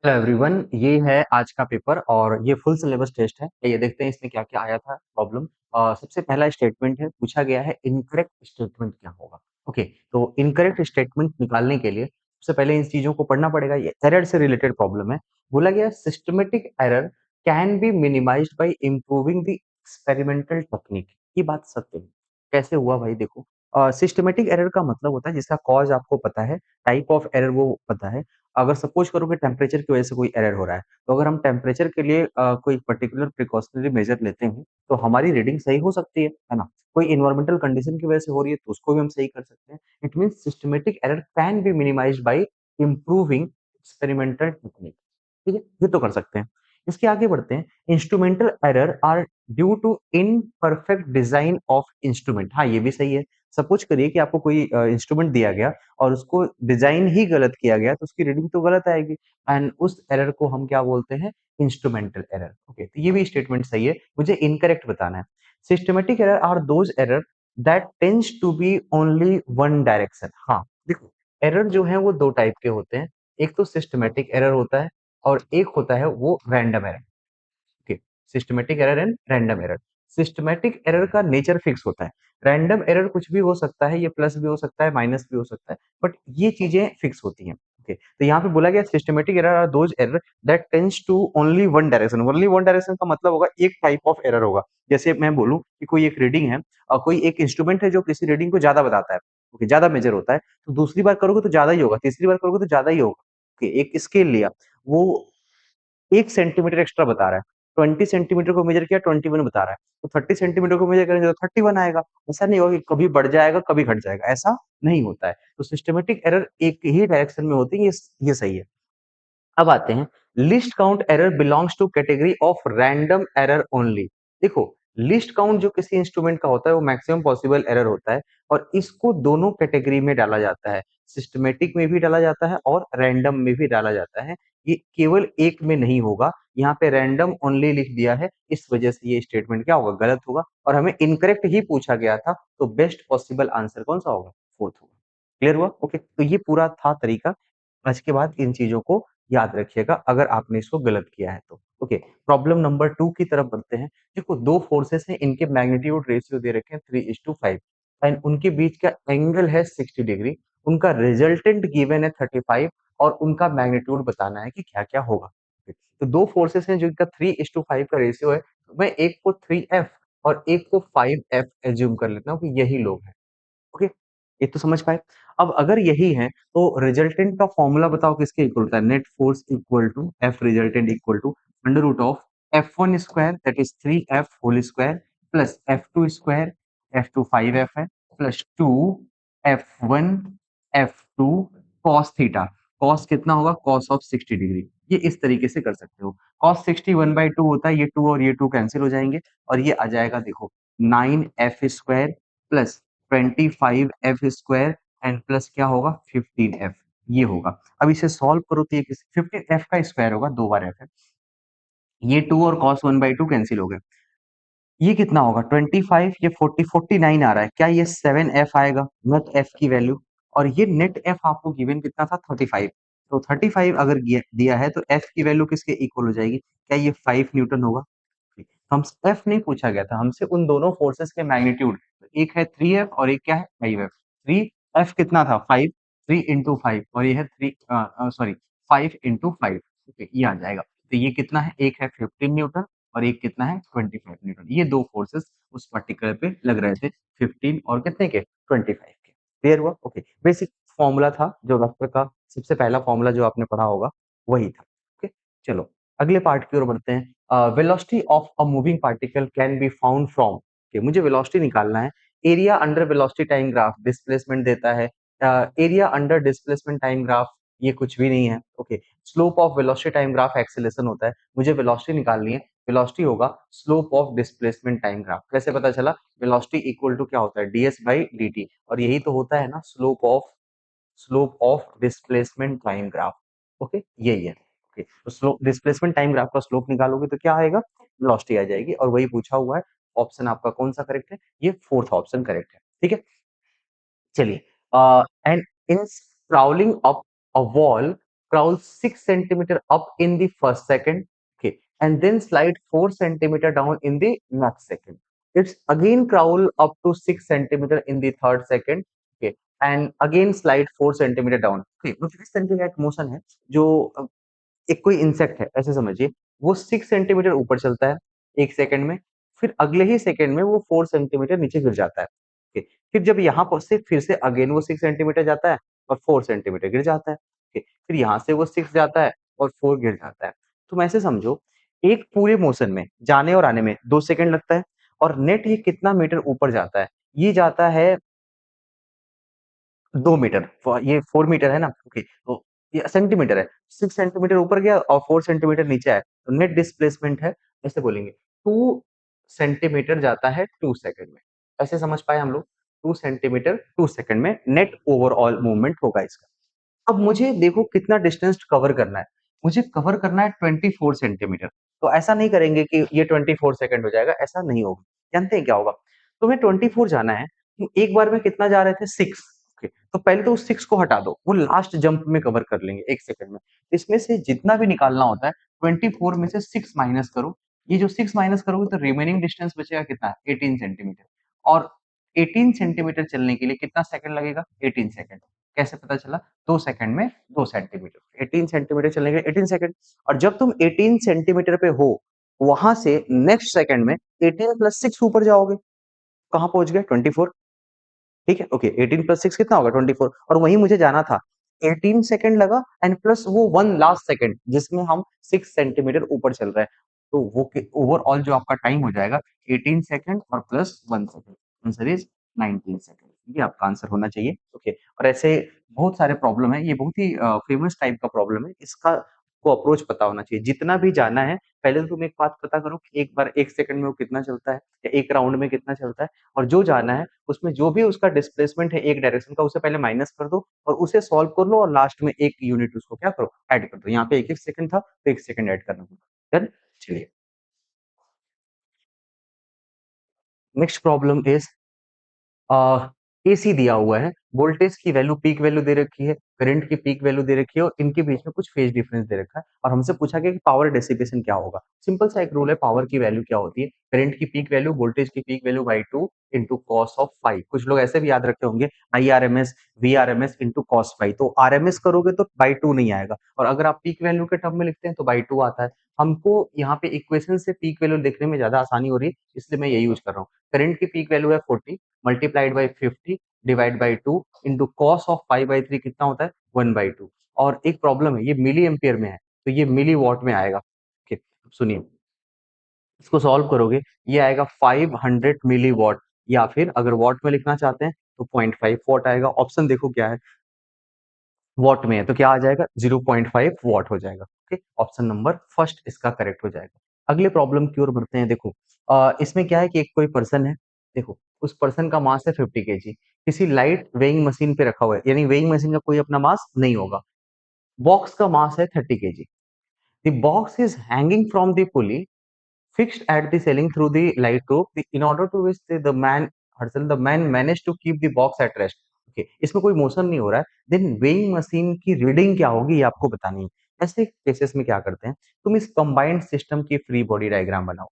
Hello everyone, ये है आज का पेपर और ये फुल सिलेबस टेस्ट है। ये देखते हैं इसमें क्या-क्या आया था प्रॉब्लम। सबसे पहला स्टेटमेंट है, पूछा गया है इनकरेक्ट स्टेटमेंट क्या होगा? ओके, तो इनकरेक्ट स्टेटमेंट निकालने के लिए सबसे पहले इन चीज़ों को पढ़ना पड़ेगा। ये एरर से रिलेटेड प्रॉब्लम है। बोला गया systematic error can be minimised bye improving the experimental technique. ये बात सत्य है। कैसे हुआ भाई देखो, सिस्टमैटिक एरर का मतलब होता है जिसका कॉज़ आपको पता है, टाइप ऑफ एरर वो पता है। अगर सपोज करो कि टेम्परेचर की वजह से कोई एरर हो रहा है, तो अगर हम टेम्परेचर के लिए कोई पर्टिकुलर प्रिकॉशनरी मेजर लेते हैं, तो हमारी रीडिंग सही हो सकती है ना? कोई एनवायरमेंटल कंडीशन की वजह से हो रही है, तो उसको भी हम सही कर सकते हैं। It means systematic error can be minimised bye improving experimental technique. ठीक है? ये तो कर सकते हैं। इसके आगे बढ़ते हैं। Instrumental error are due to imperfect design of instrument. हाँ, ये भी सही है। सपोज करिए कि आपको कोई इंस्ट्रूमेंट दिया गया और उसको डिजाइन ही गलत किया गया, तो उसकी रीडिंग तो गलत आएगी एंड उस एरर को हम क्या बोलते हैं? Instrumental error. ओके, तो ये भी स्टेटमेंट सही है। मुझे इनकरेक्ट बताना है। Systematic error are those error that tends to be only one direction. हाँ, देखो, एरर जो है वो दो टाइप के होते हैं। एक तो सिस्टमैटिक एरर होता है और एक होता है वो random error. Okay, systematic error and random error. Systematic error का नेचर फिक्स होता है। रैंडम एरर कुछ भी हो सकता है, ये प्लस भी हो सकता है, माइनस भी हो सकता है, बट ये चीजें फिक्स होती हैं। ओके, तो यहाँ पे बोला गया systematic error are those error that tends to only one direction. Only one direction का मतलब होगा एक टाइप ऑफ एरर होगा। जैसे मैं बोलूं कि कोई एक रीडिंग है और कोई एक इंस्ट्रूमेंट है जो किसी रीडिंग को ज्यादा बताता है। ओके, ज्यादा मेजर होता है, तो दूसरी बार करोगे तो ज्यादा ही होगा, तीसरी बार करोगे तो ज्यादा ही होगा। ओके, एक स्केल लिया, वो 1 सेंटीमीटर एक्स्ट्रा बता रहा है। 20 सेंटीमीटर को मेजर किया, 21 बता रहा है। तो 30 सेंटीमीटर को मेजर करेंगे तो 31 आएगा। ऐसा नहीं होगा कि कभी बढ़ जाएगा, कभी घट जाएगा, ऐसा नहीं होता है। तो सिस्टमैटिक एरर एक ही डायरेक्शन में होती है, ये सही है। अब आते हैं, least count error belongs to category of random error only. देखो, लिस्ट काउंट जो किसी इंस्ट्रूमेंट का होता है वो मैक्सिमम पॉसिबल एरर होता है और इसको दोनों कैटेगरी में डाला जाता है। सिस्टमेटिक में भी डाला जाता है और रैंडम में भी डाला जाता है। ये केवल एक में नहीं होगा। यहाँ पे रैंडम ओनली लिख दिया है, इस वजह से ये स्टेटमेंट क्या होगा? गलत होगा और हमें इनकरेक्ट ही पूछा गया था, तो बेस्ट पॉसिबल आंसर कौन सा होगा? फोर्थ होगा। क्लियर हुआ? ओके, तो ये पूरा था तरीका। आज के बाद इन चीजों को याद रखिएगा अगर आपने इसको गलत किया है तो। ओके, प्रॉब्लम नंबर 2 की तरफ बढ़ते हैं। देखो, दो फोर्सेस हैं, इनके मैग्नीट्यूड रेशियो दे रखे हैं 3:5 एंड उनके बीच का एंगल है 60 डिग्री। उनका रिजल्टेंट गिवन है 35 और उनका मैग्नीट्यूड बताना है कि क्या-क्या होगा। तो दो फोर्सेस हैं जिनका 3:5 का रेशियो है। तो मैं एक को 3F और एक को 5F एज्यूम कर लेता हूँ कि यही लोग हैं। ओके, ये तो समझ पाए। अब अगर यही है तो रिजल्टेंट का फॉर्मूला बताओ किसके इक्वल होता है? Net force equal to F resultant equal to under root of F1 square that is 3F whole square plus F2 square, F2 5F है, plus 2 F1 F2 cos theta. cos कितना होगा? cos of 60 degree. ये इस तरीके से कर सकते हो। cos 60 1/2 होता है, ये 2 और ये 2 कैंसिल हो जाएंगे और ये आ जाएगा देखो 9F square plus 25F square and plus क्या होगा? 15F, ये होगा। अब इसे सॉल्व करो तो ये 15F का स्क्वायर होगा, 2 बार F है। ये 2 और cos 1/2 कैंसिल हो गए। ये कितना होगा? 25, ये 40, 49 आ रहा है। क्या ये 7F आएगा नेट F की वैल्यू? और ये नेट F आपको गिवन कितना था? 35। तो 35 अगर दिया है तो F की वैल्यू किसके इक्वल हो जाएगी? क्या ये 5 न्यूटन होगा? हमसे एफ नहीं पूछा गया था, हमसे उन दोनों फोर्सेस के मैग्नीट्यूड। एक है 3F और एक क्या है? 5F। 3F कितना था? 5। 3 इंटू 5 और ये है 3 सॉरी 5 इंटू 5। ओके, ये आ जाएगा। तो ये कितना है? एक है 15 न्यूटन और एक कितना है? 25 न्यूटन। ये दो फोर्सेस उस पर्टिकुलर पे लग रहे थे, 15 और कितने के? 25 के। क्लियर हुआ? ओके, बेसिक फॉर्मूला था जो वेक्टर का, सबसे पहला फॉर्मूला जो आपने पढ़ा होगा वही था। ओके, चलो अगले पार्ट की ओर बढ़ते हैं। Velocity of a moving particle can be found from. कि मुझे वेलोसिटी निकालना है। Area under velocity time graph displacement देता है। Area under displacement time graph ये कुछ भी नहीं है। Okay, slope of velocity time graph acceleration होता है। मुझे वेलोसिटी निकालनी है। वेलोसिटी होगा slope of displacement time graph. कैसे पता चला? वेलोसिटी इक्वल टू क्या होता है? ds बाई dt और यही तो होता है ना slope of displacement time graph. Okay, यही है। ओके, तो स्लोप डिस्प्लेसमेंट टाइम ग्राफ का स्लोप निकालोगे तो क्या आएगा? वेलोसिटी आ जाएगी और वही पूछा हुआ है। ऑप्शन आपका कौन सा करेक्ट है? ये फोर्थ ऑप्शन करेक्ट है। ठीक है, चलिए। And in scrawling up a wall crawl 6 centimeter up in the first second, okay, and then slide 4 centimeter down in the next second. It's again crawl up to 6 centimeter in the third second, okay, and again slide 4 centimeter down, okay। मतलब इस तरीके का एक motion है जो एक कोई insect है ऐसे समझिए, वो 6 सेंटीमीटर ऊपर चलता है 1 सेकंड में, फिर अगले ही सेकंड में वो 4 सेंटीमीटर नीचे गिर जाता है। ओके, फिर जब यहाँ पर से फिर से अगेन वो 6 सेंटीमीटर जाता है और 4 सेंटीमीटर गिर जाता है। ओके, फिर यहाँ से वो 6 जाता है और 4 गिर जाता है। तुम ऐसे समझो, एक पूरे मोशन में जाने और आने में 2 सेकंड लगता है और नेट ये कितना मीटर ऊपर जाता है? ये जाता है 2 मीटर, ये 4 मीटर है ना? ओके, तो ये सेंटीमीटर है। 6 सेंटीमीटर ऊपर गया और 4 सेंटीमीटर नीचे आया, तो नेट डिस्प्लेसमेंट है, ऐसे बोलेंगे 2 सेंटीमीटर जाता है 2 सेकंड में। ऐसे समझ पाए हम लोग? 2 सेंटीमीटर 2 सेकंड में नेट ओवरऑल मूवमेंट होगा इसका। अब मुझे देखो कितना डिस्टेंस कवर करना है। मुझे कवर करना है 24 सेंटीमीटर। तो ऐसा नहीं करेंगे कि ये 24 सेकंड हो जाएगा, ऐसा नहीं होगा। जानते हैं क्या होगा? तुम्हें 24 जाना है, तुम एक बार में कितना जा रहे थे? 6, ओके। तो पहले तो उस 6 को हटा दो, वो लास्ट जंप में कवर कर लेंगे 1 सेकंड में। इसमें से जितना भी निकालना होता है 24 में से 6 माइनस करो। ये जो 6 माइनस करोगे तो रिमेनिंग डिस्टेंस बचेगा कितना? 18 सेंटीमीटर। और 18 सेंटीमीटर चलने के लिए कितना सेकंड लगेगा? 18 सेकंड। कैसे पता चला? 2 सेकंड में 2 सेंटीमीटर, 18 सेंटीमीटर चलने के लिए 18 सेकंड। और जब तुम 18 सेंटीमीटर पे हो, वहां से नेक्स्ट सेकंड में 18 प्लस 6 ऊपर जाओगे, कहां पहुंच गए? 24। ठीक है, ओके। 18 प्लस 6 कितना होगा? 24। और वहीं मुझे जाना था, 18 सेकंड लगा एंड प्लस वो वन लास्ट सेकंड जिसमें हम 6 सेंटीमीटर ऊपर चल रहे हैं, तो वो ओवरऑल जो आपका टाइम हो जाएगा 18 सेकंड और plus 1 second, answer is 19 second. ये आपका आंसर होना चाहिए, ओके। और ऐसे बहुत सारे प्रॉब्लम है, ये बहुत ही फेमस टाइप का प्रॉब्लम है, इसका को अप्रोच पता होना चाहिए। जितना भी जाना है, पहले तो तुम एक बात पता करो कि एक बार 1 सेकंड में वो कितना चलता है या 1 राउंड में कितना चलता है, और जो जाना है उसमें जो भी उसका डिस्प्लेसमेंट है एक डायरेक्शन का, उसे पहले माइनस कर दो और उसे सॉल्व कर लो और लास्ट में 1 यूनिट उसको क्या करो? ऐड कर दो। यहाँ पे 1-1 सेकंड था, तो 1 सेकंड ऐड करना होगा। डन? चलिए, नेक्स्ट प्रॉब्लम इज एसी दिया हुआ है, वोल्टेज की वैल्यू पीक वैल्यू दे रखी है, करंट की पीक वैल्यू दे रखी है और इनके बीच में कुछ फेज डिफरेंस दे रखा है और हमसे पूछा गया कि पावर डिसिपेशन क्या होगा। सिंपल सा एक रूल है, पावर की वैल्यू क्या होती है? करंट की पीक वैल्यू वोल्टेज की peak value by 2 into cos of phi. कुछ लोग ऐसे भी याद रखे होंगे, I R M S V R M S into cos phi. तो आर एम एस करोगे तो बाई 2 नहीं आएगा, और अगर आप पीक वैल्यू के टर्म में लिखते हैं तो बाई 2 आता है। हमको यहाँ पे इक्वेशन से पीक वैल्यू देखने में ज्यादा आसानी हो रही है, इसलिए मैं ये यूज कर रहा हूँ। करंट की पीक वैल्यू है 40 multiplied by 50 divide by 2 into cos of pi by 3 कितना होता है? 1/2। और एक प्रॉब्लम है, ये मिली एम्पियर में है, तो ये मिली वॉट में आएगा। ओके, सुनिए, इसको सॉल्व करोगे, ये आएगा 500 मिली वॉट, या फिर अगर वॉट में लिखना चाहते हैं तो 0.5 वॉट आएगा। ऑप्शन देखो क्या है, वॉट में है तो क्या आ जाएगा? 0.5 वॉट हो जाएगा। ओके, ऑप्शन नंबर फर्स्ट इसका करेक्ट हो जाएगा। अगले प्रॉब्लम की ओर बढ़ते हैं। देखो, इसमें क्या है कि एक कोई पर्सन है, देखो उस पर्सन का मास है 50 केजी, किसी लाइट वेइंग मशीन पे रखा हुआ है, यानी वेइंग मशीन का कोई अपना मास नहीं होगा। बॉक्स का मास है 30 KG. The box is hanging from the pulley fixed at the ceiling through the light rope, in order to which the man managed to keep the box at rest। okay, इसमें कोई motion नहीं हो रहा है, then weighing machine की reading क्या होगी ये आपको बतानी है। ऐसे केसेस में क्या करते हैं, तुम इस कंबाइंड सिस्टम की फ्री बॉडी डायग्राम बनाओ।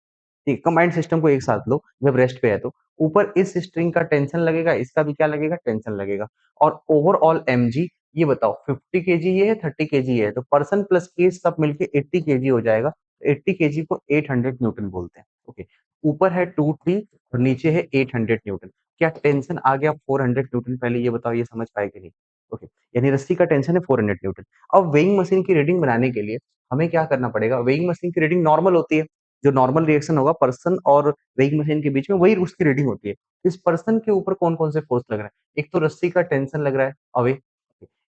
ठीक, कंबाइंड सिस्टम को एक साथ लो, जब रेस्ट पे है तो ऊपर इस स्ट्रिंग का टेंशन लगेगा, इसका भी क्या लगेगा? टेंशन लगेगा। और ओवरऑल mg, ये बताओ 50 केजी ये है, 30 केजी ये है, तो पर्सन प्लस केज सब मिलके 80 केजी हो जाएगा। 80 केजी को 800 न्यूटन बोलते हैं। ओके, ऊपर है 2t और नीचे है 800 न्यूटन। क्या टेंशन आ गया 400 न्यूटन? पहले ये बताओ, ये समझ पाए कि नहीं? ओके, यानी रस्सी का टेंशन है 400 न्यूटन। अब वेइंग मशीन की रीडिंग बनाने के लिए हमें क्या करना पड़ेगा? वेइंग मशीन की रीडिंग नॉर्मल होती है, जो नॉर्मल रिएक्शन होगा पर्सन और वेइंग मशीन के बीच में, वही उसकी रीडिंग होती है। इस पर्सन के ऊपर कौन कौन से फोर्स लग रहा है? एक तो रस्सी का टेंशन लग रहा है अवे,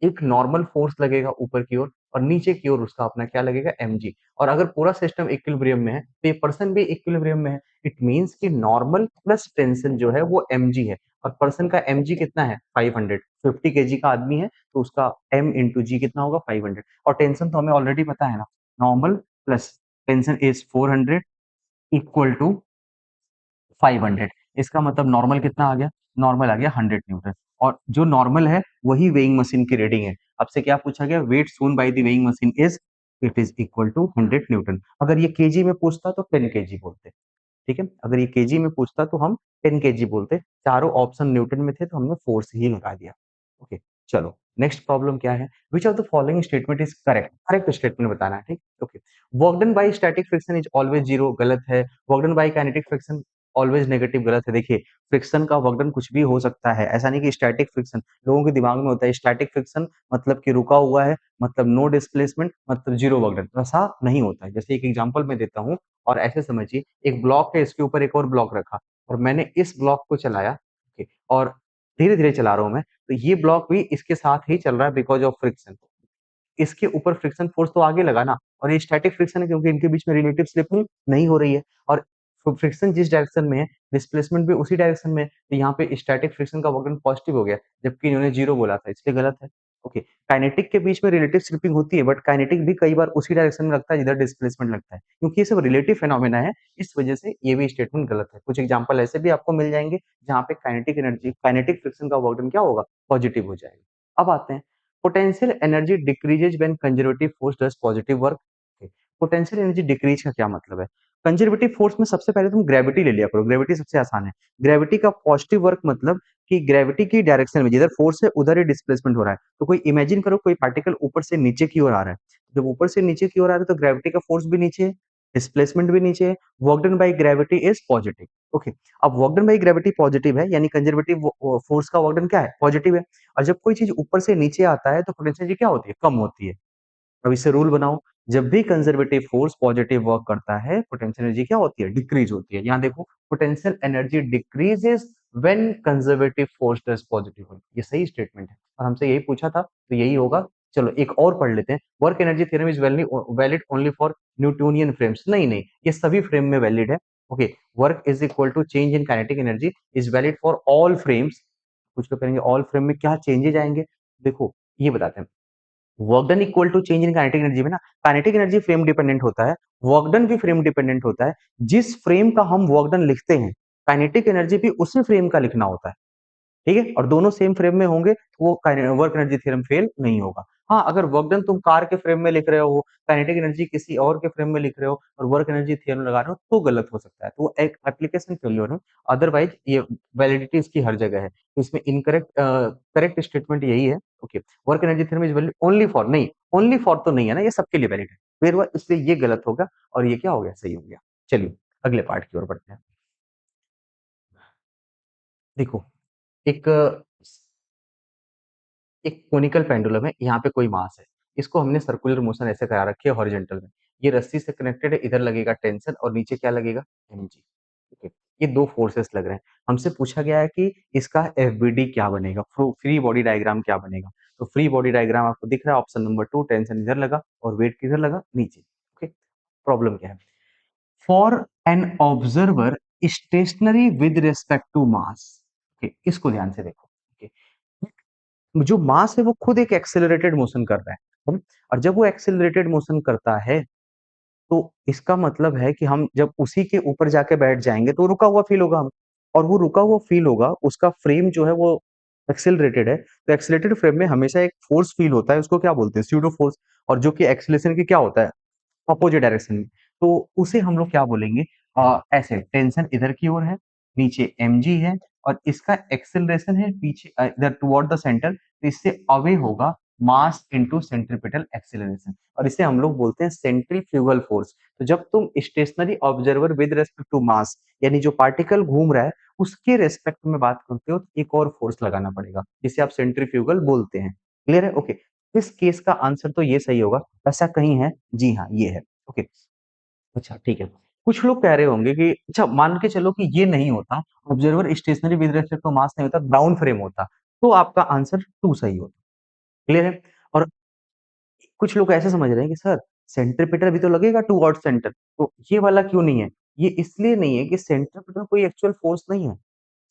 एक नॉर्मल फोर्स लगेगा ऊपर की ओर, और नीचे की ओर उसका अपना क्या लगेगा? mg। और अगर पूरा सिस्टम इक्विलिब्रियम में है तो ये पर्सन भी इक्विलिब्रियम में है। इट मींस कि नॉर्मल प्लस टेंशन जो है वो mg है, और पर्सन का mg कितना है? 500। 50 केजी का आदमी है तो उसका m इंटू जी कितना होगा? 500। और टेंशन तो हमें ऑलरेडी पता है ना, normal plus tension is 400 equal to 500। इसका मतलब नॉर्मल कितना आ गया? नॉर्मल आ गया 100 न्यूटन, और जो नॉर्मल है वही वेइंग मशीन की रीडिंग है। आपसे क्या पूछा गया, weight shown by the weighing machine is, it is equal to 100 newton. अगर ये केजी में पूछता तो 10 केजी बोलते, ठीक है, अगर ये केजी में पूछता तो हम 10 केजी बोलते। चारों ऑप्शन न्यूटन में थे तो हमने फोर्स ही लगा दिया। ओके, चलो नेक्स्ट प्रॉब्लम क्या है, which of the following statement is correct, correct statement बताना है, ठीक, okay. Work done bye static friction is always zero, गलत है। Work done bye kinetic friction always negative, गलत है। देखिए, फ्रिक्शन का वर्क डन कुछ भी हो सकता है, ऐसा नहीं कि स्टैटिक फ्रिक्शन, लोगों के दिमाग में होता है स्टैटिक फ्रिक्शन मतलब कि रुका हुआ है, मतलब नो डिस्प्लेसमेंट, मतलब जीरो वर्क डन, ऐसा नहीं होता है। जैसे एक एग्जांपल मैं देता हूँ, और ऐसे समझिए, एक ब्लॉक है, इसके ऊपर एक और ब्लॉक रखा, और मैंने इस ब्लॉक को चलाया, ओके, और धीरे धीरे चला रहा हूं मैं, तो ये ब्लॉक भी इसके साथ ही चल रहा है बिकॉज ऑफ फ्रिक्शन। इसके ऊपर फ्रिक्शन फोर्स तो आगे लगा ना, और ये स्टैटिक फ्रिक्शन है क्योंकि इनके बीच में रिलेटिव स्लिपिंग नहीं हो रही है, और फ्रिक्शन जिस डायरेक्शन में है, डिस्प्लेसमेंट भी उसी डायरेक्शन में है, तो यहाँ पे स्टैटिक फ्रिक्शन का वर्क पॉजिटिव हो गया, जबकि इन्होंने जीरो बोला था, इसलिए गलत है। ओके, काइनेटिक के बीच में रिलेटिव स्लिपिंग होती है, बट काइनेटिक भी कई बार उसी डायरेक्शन में लगता है जिधर डिस्प्लेसमेंट लगता है, क्योंकि ये सब रिलेटिव फेनोमेना है, इस वजह से ये भी स्टेटमेंट गलत है। कुछ एग्जांपल ऐसे भी आपको मिल जाएंगे जहाँ पे काइनेटिक एनर्जी, काइनेटिक फ्रिक्शन का वर्क क्या होगा, पॉजिटिव हो जाएगा। अब आते हैं, potential energy decreases when conservative force does positive work. Potential energy decrease का क्या मतलब है, कंजर्वेटिव फोर्स में सबसे पहले तुम ग्रेविटी ले लिया करो, ग्रेविटी सबसे आसान है। ग्रेविटी का पॉजिटिव वर्क मतलब कि ग्रेविटी की डायरेक्शन में जिधर फोर्स है उधर ही डिस्प्लेसमेंट हो रहा है। तो कोई इमेजिन करो, कोई पार्टिकल ऊपर से नीचे की ओर आ रहा है, जब ऊपर से नीचे की ओर आ रहा है तो ग्रेविटी का फोर्स भी नीचे है, डिस्प्लेसमेंट भी नीचे है, work done by gravity is positive. Okay, अब work done by gravity positive है, यानी कंजर्वेटिव फोर्स का वर्क डन क्या है, पॉजिटिव है। और जब कोई चीज ऊपर से नीचे आता है तो पोटेंशियल एनर्जी क्या होती है, कम होती है। अब इससे रूल बनाओ, जब भी कंजर्वेटिव फोर्स पॉजिटिव वर्क करता है, पोटेंशियल एनर्जी क्या होती है, डिक्रीज होती है। यहाँ देखो, potential energy decreases when conservative force does positive work, ये सही स्टेटमेंट है, और हमसे यही पूछा था तो यही होगा। चलो एक और पढ़ लेते हैं, work energy theorem is valid only for Newtonian frames, नहीं नहीं, ये सभी फ्रेम में वैलिड है। Okay, work is equal to change in kinetic energy is valid for all frames. कुछ लोग करेंगे ऑल फ्रेम में क्या चेंजेज आएंगे, देखो ये बताते हैं। Work done equal to change in kinetic energy में ना, काइनेटिक एनर्जी फ्रेम डिपेंडेंट होता है, वर्क डन भी फ्रेम डिपेंडेंट होता है। जिस फ्रेम का हम वर्क डन लिखते हैं, काइनेटिक एनर्जी भी उसी फ्रेम का लिखना होता है, ठीक है, और दोनों सेम फ्रेम में होंगे तो वो वर्क एनर्जी थ्योरम फेल नहीं होगा। हाँ, अगर वर्क डन तुम कार के फ्रेम में लिख रहे हो, काइनेटिक एनर्जी किसी और के फ्रेम में लिख रहे हो, और वर्क एनर्जी थ्योरम लगा रहे हो, तो गलत हो सकता है, तो वो एक एप्लीकेशन फेल्योर है। अदरवाइज ये वैलिडिटी इसकी हर जगह है, तो इसमें इनकरेक्ट करेक्ट स्टेटमेंट यही है। Okay, work energy theorem is valid only for, नहीं ओनली फॉर तो नहीं है ना, ये सबके लिए वैलिड है, फिर वह इसलिए ये गलत होगा, और ये क्या हो गया, सही हो गया। चलिए अगले पार्ट की ओर बढ़ते हैं। देखो, एक एक कोनिकल पेंडुलम है, यहाँ पे कोई मास है, इसको हमने सर्कुलर मोशन ऐसे करा रखी है हॉरिजॉन्टल में, ये रस्सी से कनेक्टेड है, इधर लगेगा टेंशन और नीचे क्या लगेगा, एनर्जी। ओके, ये दो फोर्सेस लग रहे हैं। हमसे पूछा गया है कि इसका एफबीडी क्या बनेगा, फ्री बॉडी डायग्राम क्या बनेगा। तो फ्री बॉडी डायग्राम आपको दिख रहा है, ऑप्शन नंबर 2, टेंशन इधर लगा और वेट किधर लगा, नीचे। ओके, प्रॉब्लम क्या है, for an observer stationary with respect to mass. Okay, इसको ध्यान से देखो। ओके, जो मास है वो खुद एक एक्सेलरेटेड मोशन कर रहा है, और जब वो एक्सेलरेटेड मोशन करता है तो इसका मतलब है कि हम जब उसी के ऊपर जाके बैठ जाएंगे तो रुका हुआ फील होगा हम, और वो रुका हुआ फील होगा, उसका फ्रेम जो है वो एक्सेलरेटेड है, तो एक्सेलरेटेड फ्रेम में हमेशा एक फोर्स फील होता है, उसको क्या बोलते हैं, स्यूडो फोर्स, और जो कि एक्सेलरेशन की क्या होता है, अपोजिट डायरेक्शन में। तो उसे हम लोग क्या बोलेंगे, ऐसे टेंशन इधर की ओर है, नीचे mg है, और इसका एक्सेलरेशन है पीछे इधर टुवर्ड द सेंटर, तो इससे अवे होगा मास इनटू सेंट्रीपिटल एक्सेलरेशन, और इसे हम लोग बोलते हैं सेंट्रीफ्यूगल फोर्स। तो जब तुम stationary observer with respect to mass, यानी जो पार्टिकल घूम रहा है उसके रेस्पेक्ट में बात करते हो, तो एक और फोर्स लगाना पड़ेगा जिसे आप सेंट्रीफ्यूगल बोलते हैं। क्लियर है, ओके। इस केस का आंसर तो ये सही होगा, ऐसा कहीं है, जी हाँ ये है। ओके, अच्छा ठीक है। कुछ लोग कह रहे होंगे कि अच्छा मान के चलो कि ये नहीं होता, observer stationary with respect to mass नहीं होता, ग्राउंड फ्रेम होता, तो आपका आंसर 2 सही होता। क्लियर है। और कुछ लोग ऐसे समझ रहे हैं कि सर सेंट्रीपिटल भी तो लगेगा टुवर्ड सेंटर, तो ये वाला क्यों नहीं है, ये इसलिए नहीं है कि सेंट्रीपिटल कोई एक्चुअल फोर्स नहीं है।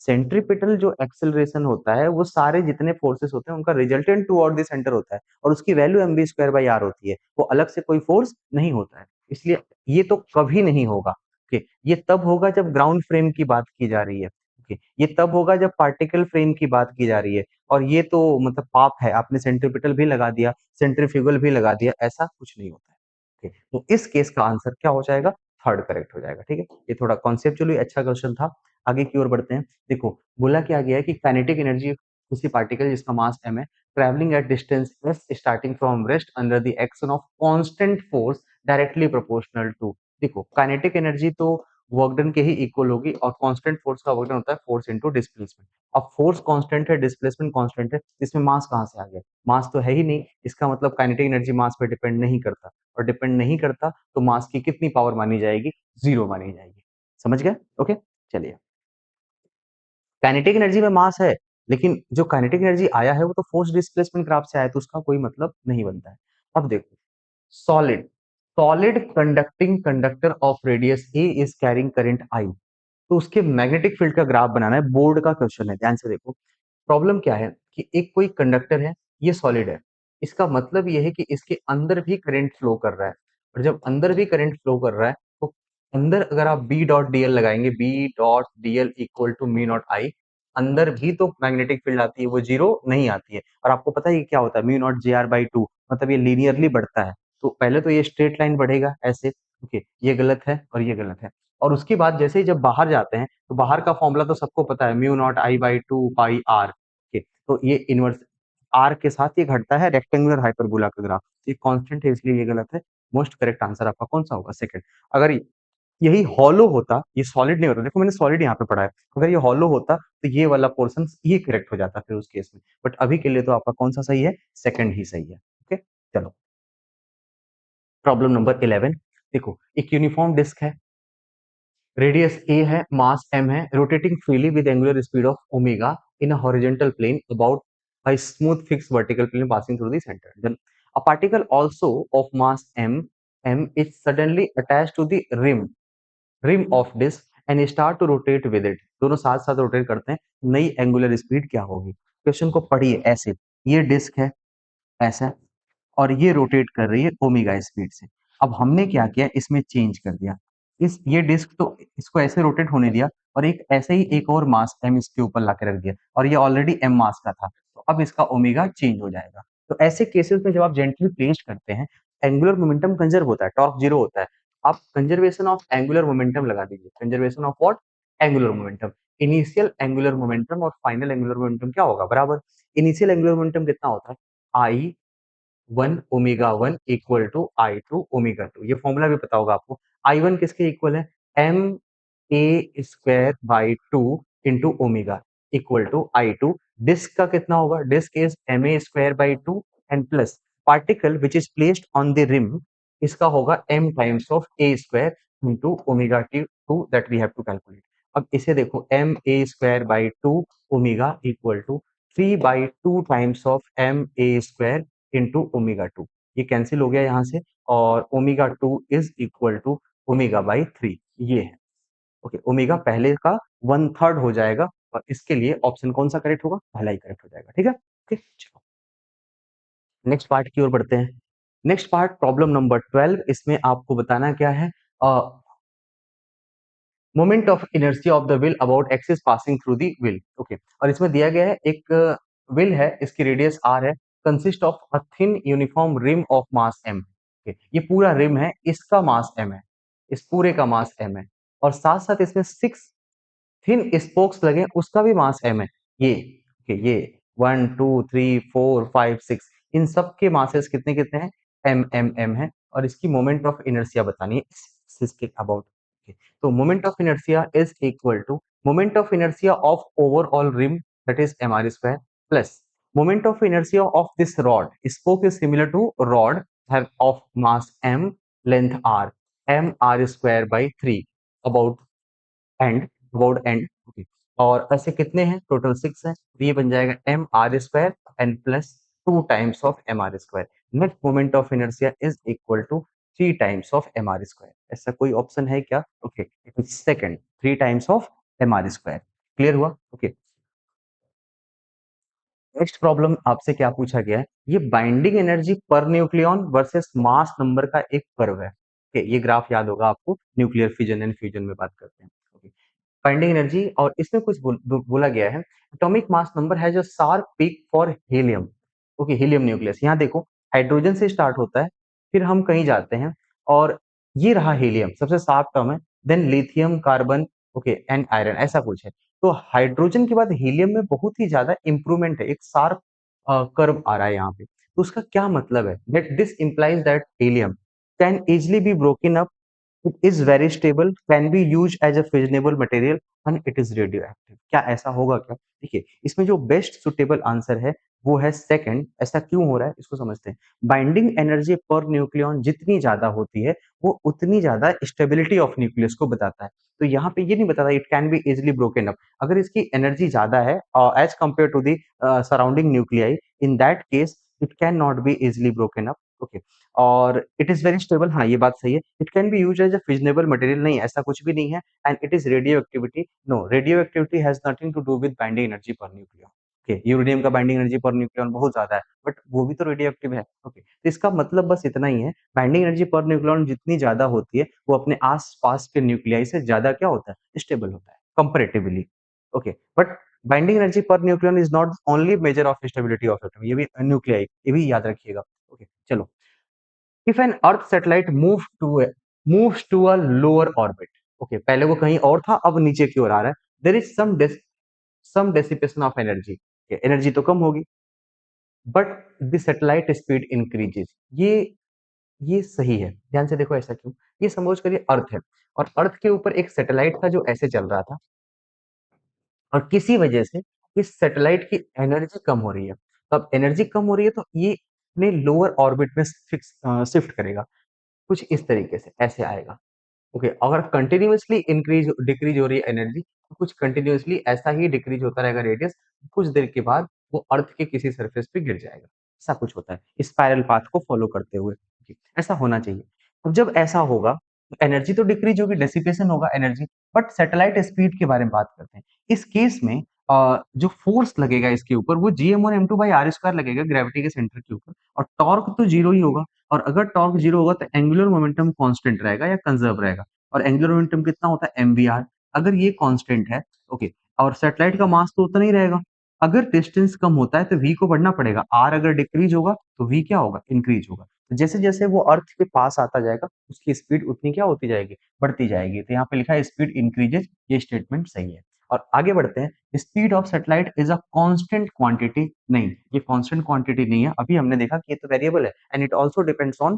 सेंट्रीपिटल जो एक्सेलरेशन होता है वो सारे जितने फोर्सेस होते हैं उनका रिजल्टेंट टुवर्ड द सेंटर होता है, और उसकी value mv square by R होती है, वो अलग से कोई फोर्स नहीं होता है। इसलिए ये तो कभी नहीं होगा। ओके, ये तब होगा जब ग्राउंड फ्रेम की बात की जा रही है। ओके, ये तब होगा जब पार्टिकल फ्रेम की बात की जा रही है, और ये तो मतलब पाप है, आपने सेंट्रीपिटल भी लगा दिया, सेंट्रीफ्यूगल भी लगा दिया, ऐसा कुछ नहीं होता है। ओके, तो इस केस का आंसर क्या हो जाएगा? थर्ड करेक्ट हो जाएगा। ठीक है, ये थोड़ा कॉन्सेप्चुअली अच्छा क्वेश्चन था। आगे की ओर बढ़ते हैं। देखो, बोला क्या गया है कि काइनेटिक एनर्जी किसी पार्टिकल जिसका मास m है, travelling at distance s starting from rest under the action of constant force directly proportional to. देखो, काइनेटिक एनर्जी तो वर्क डन के ही इक्वल होगी, और कांस्टेंट फोर्स का वर्क डन होता है फोर्स इनटू डिस्प्लेसमेंट। अब फोर्स कांस्टेंट है, डिस्प्लेसमेंट कांस्टेंट है, इसमें मास कहां से आ गया? मास तो है ही नहीं, इसका मतलब काइनेटिक एनर्जी मास पे डिपेंड नहीं करता, और डिपेंड नहीं करता तो मास की कितनी पावर मानी जाएगी? जीरो मानी जाएगी। समझ गए? ओके, चलिए। काइनेटिक एनर्जी में मास है, लेकिन जो काइनेटिक एनर्जी आया है वो तो फोर्स डिस्प्लेसमेंट ग्राफ से आया, तो उसका कोई मतलब नहीं बनता है। अब देखो, solid solid conducting conductor of radius A is carrying current I, तो उसके मैग्नेटिक फील्ड का ग्राफ बनाना है। बोर्ड का क्वेश्चन है, ध्यान से देखो। प्रॉब्लम क्या है कि एक कोई कंडक्टर है, ये सॉलिड है, इसका मतलब ये है कि इसके अंदर भी करंट फ्लो कर रहा है, और जब अंदर भी करंट फ्लो कर रहा है तो अंदर अगर आप बी डॉट डी एल लगाएंगे, B dot d l equal to mu naught I, अंदर भी तो मैग्नेटिक फील्ड आती है, वो जीरो नहीं आती है। और आपको पता है ये क्या होता है? Mu not J R by two, मतलब ये लीनियरली बढ़ता है। तो पहले तो ये स्ट्रेट लाइन बढ़ेगा ऐसे, ओके, ये गलत है और ये गलत है। और उसके बाद जैसे ही जब बाहर जाते हैं, तो बाहर का फॉर्मूला तो सबको पता है, mu naught I by two pi R. Okay, तो ये इनवर्स आर के साथ ये घटता है रेक्टेंगुलर हाइपरबोला का ग्राफ। ये कांस्टेंट है, इसलिए ये गलत है। मोस्ट करेक्ट आंसर आपका कौन सा होगा? सेकंड। अगर यही हॉलो होता, ये सॉलिड नहीं होता, देखो मैंने सॉलिड यहाँ पे पढ़ा है, अगर ये हॉलो होता तो ये वाला पोर्शन ये करेक्ट हो जाता फिर उस केस में। बट अभी के लिए तो आपका कौन सा सही है? सेकंड ही सही है। ओके, चलो। Problem number 11। देखो, एक यूनिफॉर्म डिस्क है, रेडियस ए है, मास m है, rotating freely with angular speed of omega in a horizontal plane about a smooth fixed vertical plane passing through the center. Then a particle also of mass m is suddenly attached to the rim of disk and start to rotate with it. दोनों साथ साथ rotate करते हैं, नई angular speed क्या होगी? Question को पढ़िए ऐसे, ये डिस्क है ऐसा, और ये रोटेट कर रही है ओमेगा स्पीड से। अब हमने क्या किया, इसमें चेंज कर दिया, इस ये डिस्क तो इसको ऐसे रोटेट होने दिया, और एक ऐसे ही एक और मास m इसके ऊपर लाके रख दिया, और ये ऑलरेडी m मास का था, तो अब इसका ओमेगा चेंज हो जाएगा। तो ऐसे केसेस में जब आप जेंटली प्लेस्ड करते हैं, एंगुलर मोमेंटम कंजर्व होता है, टॉर्क जीरो होता है। आप कंजर्वेशन ऑफ एंगुलर मोमेंटम लगा दीजिए, conservation of what? Angular momentum. Initial angular momentum और फाइनल एंगुलर मोमेंटम क्या होगा? बराबर। इनिशियल एंगुलर मोमेंटम कितना होता है? I one omega one equal to I two omega two, ये फॉर्मूला भी पता होगा आपको। आई वन किसके इक्वल है? M A square by two into omega equal to I two. Disc का कितना होगा? Disc is M A square by two and plus particle which is placed on the rim, इसका होगा M times of A square into omega T two that we have to calculate. अब इसे देखो, M A square by two omega equal to 3/2 times of M A square into omega two. ये cancel हो गया यहाँ से, और omega two is equal to omega by three, ये है। ओके, ओमेगा पहले का वन थर्ड हो जाएगा, और इसके लिए ऑप्शन कौन सा करेक्ट होगा? पहला ही करेक्ट हो जाएगा। ठीक है, ओके, चलो नेक्स्ट पार्ट की ओर बढ़ते हैं। नेक्स्ट पार्ट प्रॉब्लम नंबर 12, इसमें आपको बताना क्या है? Moment of inertia of the wheel about axis passing through the wheel. Okay, और इसमें दिया गया है एक व्हील है, इसकी रेडियस r है, consist of a thin uniform rim of mass m। Okay, ये पूरा रिम है, इसका मास m है, इस पूरे का मास m है, और साथ साथ इसमें 6 थिन स्पोक्स लगे, उसका भी मास m है। ये ओके, ये 1 2 3 4 5 6, इन सब के मासेस कितने कितने हैं? m m m है, और इसकी मोमेंट ऑफ इनर्शिया बतानी है इसके अबाउट। तो moment of inertia is equal to moment of inertia of overall rim, that is M R square, plus moment of inertia of this rod, spoke is similar to rod of mass m, length r, M R square by three about end, about end. Okay, और ऐसे कितने हैं? Total 6 है, तो ये बन जाएगा M R square and plus 2 times of M R square. Net moment of inertia is equal to 3 times of M R square. ऐसा कोई ऑप्शन है क्या? Okay, it is second, 3 times of M R square. Clear हुआ? Okay, next problem आपसे क्या पूछा गया है? ये बाइंडिंग एनर्जी पर न्यूक्लियन वर्सेस मास नंबर का एक कर्व है। ओके, ये ग्राफ याद होगा आपको, न्यूक्लियर फिजन एंड फ्यूजन में बात करते हैं। ओके, बाइंडिंग एनर्जी और इसमें कुछ बोला गया है atomic mass number has a sharp peak for helium. Okay, helium nucleus यहाँ देखो, हाइड्रोजन से स्टार्ट होता है, फिर हम कहीं जाते हैं और ये रहा हीलियम सबसे शार्प टर्म है, then lithium, carbon, okay and iron, ऐसा कुछ है। तो हाइड्रोजन के बाद हीलियम में बहुत ही ज्यादा इंप्रूवमेंट है, एक शार्प कर्व आ रहा है यहाँ पे। तो उसका क्या मतलब है, that this implies that helium can easily be broken up, it is very stable, can be use as a fissionable material and it is radioactive. क्या ऐसा होगा क्या? देखिए, इसमें जो बेस्ट सुटेबल आंसर है वो है सेकंड। ऐसा क्यों हो रहा है इसको समझते हैं। बाइंडिंग एनर्जी पर न्यूक्लियॉन जितनी ज्यादा होती है वो उतनी ज्यादा स्टेबिलिटी ऑफ न्यूक्लियस को बताता है। तो यहाँ पे ये नहीं बताता it can be easily broken up. अगर इसकी एनर्जी ज्यादा है as compare to the surrounding nuclei, in that case it can not be easily broken up. Okay, और इट इज वेरी स्टेबल, हाँ ये बात सही है। It can be use as a fissionable material, नहीं ऐसा कुछ भी नहीं है। And it is radioactivity, no radioactivity has nothing to do with binding energy पर न्यूक्लियन। ओके, यूरेनियम का बाइंडिंग एनर्जी पर न्यूक्लियन बहुत ज्यादा है, बट वो भी तो रेडियो एक्टिव है। ओके, तो इसका मतलब बस इतना ही है, बाइंडिंग एनर्जी पर न्यूक्लियन जितनी ज्यादा होती है वो अपने आस पास के न्यूक्लियाई से ज्यादा क्या होता है, स्टेबल होता है comparatively. Okay, but binding energy पर nucleon is not only measure of stability of atom, ये भी न्यूक्लियाई, ये भी याद रखिएगा। ओके, चलो, if an earth satellite moves to a lower orbit, okay, पहले वो कहीं और था अब नीचे की ओर आ रहा है, there is some dissipation of energy, energy तो कम होगी, but the satellite speed increases। ये सही है, ध्यान से देखो ऐसा क्यों। ये सपोज करिए अर्थ है और अर्थ के ऊपर एक सैटेलाइट था जो ऐसे चल रहा था, और किसी वजह से इस सैटेलाइट की एनर्जी कम हो रही है। तो अब एनर्जी कम हो रही है तो ये अपने लोअर ऑर्बिट में फिक्स शिफ्ट करेगा, कुछ इस तरीके से ऐसे आएगा। ओके, अगर कंटिन्यूअसली इंक्रीज डिक्रीज हो रही है एनर्जी, तो कुछ कंटिन्यूअसली ऐसा ही डिक्रीज होता रहेगा रेडियस, कुछ देर के बाद वो अर्थ के किसी सरफेस पे गिर जाएगा। ऐसा कुछ होता है स्पाइरल पाथ को फॉलो करते हुए। Okay, ऐसा होना चाहिए। अब जब ऐसा होगा तो एनर्जी तो डिक्रीज होगी, डेसिपेशन होगा एनर्जी, बट सैटेलाइट स्पीड के बारे में बात करते हैं। इस केस में जो फोर्स लगेगा इसके ऊपर वो gm1m2/r² लगेगा ग्रेविटी के सेंटर के ऊपर, और टॉर्क तो जीरो ही होगा। और अगर टॉर्क जीरो होगा तो एंगुलर मोमेंटम कांस्टेंट रहेगा या कंजर्व रहेगा। और एंगुलर मोमेंटम कितना होता है, mvr। अगर ये कांस्टेंट है, ओके, और सैटेलाइट का मास तो उतना ही रहेगा। अगर डिस्टेंस कम होता है तो v को बढ़ना पड़ेगा, r अगर डिक्रीज होगा तो v क्या होगा, इंक्रीज होगा। तो जैसे जैसे वो अर्थ के पास आता जाएगा उसकी स्पीड उतनी क्या होती जाएगी, बढ़ती जाएगी। तो यहाँ पे लिखा है स्पीड इंक्रीजेज, ये स्टेटमेंट सही है। और आगे बढ़ते हैं, speed of satellite is a constant quantity, नहीं ये कांस्टेंट क्वांटिटी नहीं है, अभी हमने देखा कि ये तो वेरिएबल है, and it also depends on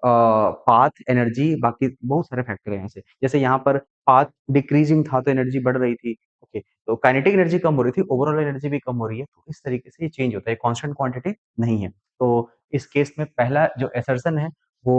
path, energy, बाकी बहुत सारे फैक्टर हैं यहाँ से। जैसे यहाँ पर पाथ डिक्रीजिंग था तो एनर्जी बढ़ रही थी, ओके, तो काइनेटिक एनर्जी कम हो रही थी, ओवरऑल एनर्जी भी कम हो रही है, तो इस तरीके से ये चेंज होता है, कांस्टेंट क्वांटिटी नहीं है। तो इस केस में पहला जो असर्शन है वो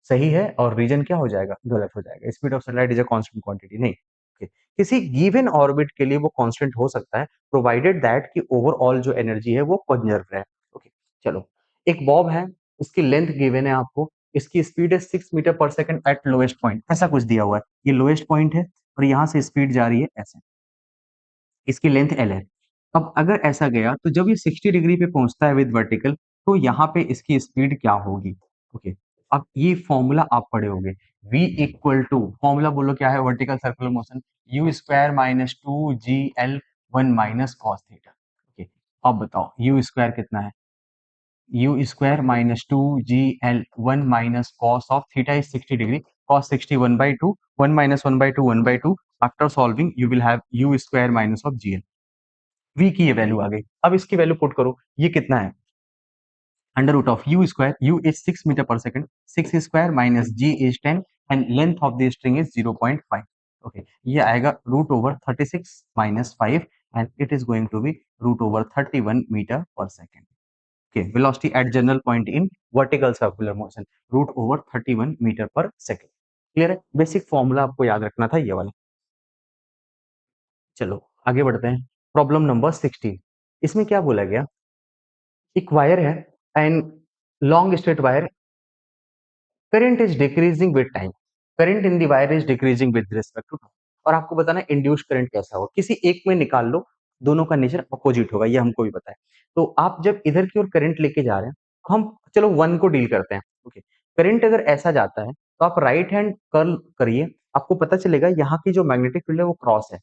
सही है, और रीजन क्या हो जाएगा, गलत हो जाएगा। Speed of sunlight is a constant quantity, नहीं। okay. किसी गिवन ऑर्बिट के लिए वो कांस्टेंट हो सकता है, प्रोवाइडेड दैट कि ओवरऑल जो एनर्जी है वो कंजर्व रहे। ओके, चलो, एक बॉब है, इसकी लेंथ गिवन है आपको, इसकी स्पीड है 6 metre per second eight lowest point, ऐसा कुछ दिया हुआ है। ये लोएस्ट पॉइंट है और यहाँ से स्पीड जा रही है ऐसे, इसकी लेंथ एल है। अब अगर ऐसा गया तो जब ये 60 डिग्री पे पहुंचता है विद वर्टिकल, तो यहाँ पे इसकी स्पीड क्या होगी। ओके, अब ये फॉर्मूला आप पढ़े होंगे, v इक्वल टू, फॉर्मूला बोलो क्या है, vertical circular motion, you square minus two G L one minus cos theta. Okay, अब बताओ यू स्क्वायर कितना है, you square minus two G L one minus cos of theta is 60 degree, cos 60 1/2, 1 minus 1/2 1/2, after solving you will have you square minus of G L. v की ये value आ गई, अब इसकी value put करो, ये कितना है, under root of u square, u is 6 metre per second, 6 square minus g is 10, and length of the string is 0.5। Okay, ये आएगा root over 36 minus 5, and it is going to be root over 31 metre per second. Okay, velocity at general point in vertical circular motion, root over 31 metre per second. Clear है, basic formula आपको याद रखना था ये वाला। चलो आगे बढ़ते हैं, प्रॉब्लम नंबर 16। इसमें क्या बोला गया, एक वायर है and long straight wire, current is decreasing with time, current in the wire is decreasing with respect to time. और आपको बताना है इंड्यूस करंट कैसा हो, किसी एक में निकाल लो, दोनों का नेचर अपोजिट होगा, ये हमको भी पता है। तो आप जब इधर की ओर करंट लेके जा रहे हैं, हम चलो वन को डील करते हैं। ओके, करंट अगर ऐसा जाता है तो आप राइट हैंड कर्ल करिए, आपको पता चलेगा यहाँ की जो मैग्नेटिक फील्ड है वो क्रॉस है,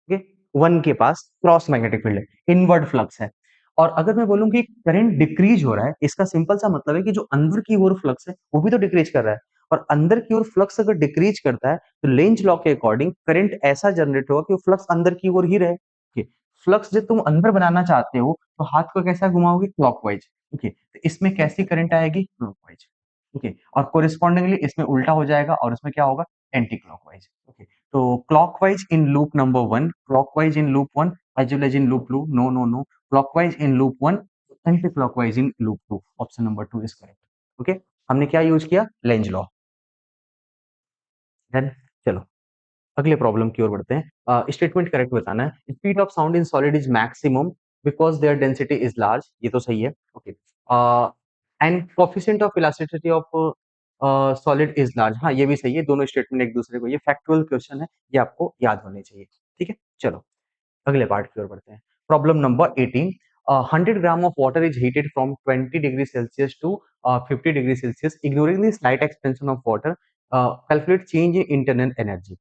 ओके, 1 के पास क्रॉस मैग्नेटिक फील्ड है, इनवर्ड फ्लक्स है। और अगर मैं बोलूं कि करंट डिक्रीज हो रहा है, इसका सिंपल सा मतलब है कि जो अंदर की ओर फ्लक्स है वो भी तो डिक्रीज कर रहा है, और अंदर की ओर फ्लक्स अगर डिक्रीज करता है तो लेंज लॉ के अकॉर्डिंग करंट ऐसा जनरेट होगा कि वो फ्लक्स अंदर की ओर ही रहे। ओके, फ्लक्स जब तुम अंदर बनाना चाहते हो तो हाथ को कैसा घुमाओगे, क्लॉकवाइज। ओके, तो इसमें कैसी करंट आएगी, क्लॉकवाइज। ओके, और कोरिस्पॉन्डिंगली इसमें उल्टा हो जाएगा और इसमें क्या होगा, एंटी क्लॉकवाइज। ओके, तो clockwise in loop number 1, clockwise in loop 1 as well as in loop 2, no no no, clockwise in loop 1, anti-clockwise in loop 2, option number 2 is correct. Okay, हमने क्या यूज किया, लेंज लॉ। देन चलो अगले problem की ओर बढ़ते हैं। Statement correct बताना है, speed of sound in solid is maximum because their density is large, ये तो सही है। Okay, and coefficient of elasticity of solid is large, हाँ ये भी सही है, दोनों स्टेटमेंट एक दूसरे को, ये फैक्चुअल क्वेश्चन है, ये आपको याद होने चाहिए। ठीक है, चलो अगले पार्ट की ओर बढ़ते हैं। Problem number 18, 100 gram of water is heated from 20 degree Celsius to 50 degree Celsius, ignoring the slight expansion of water, calculate change in internal energy.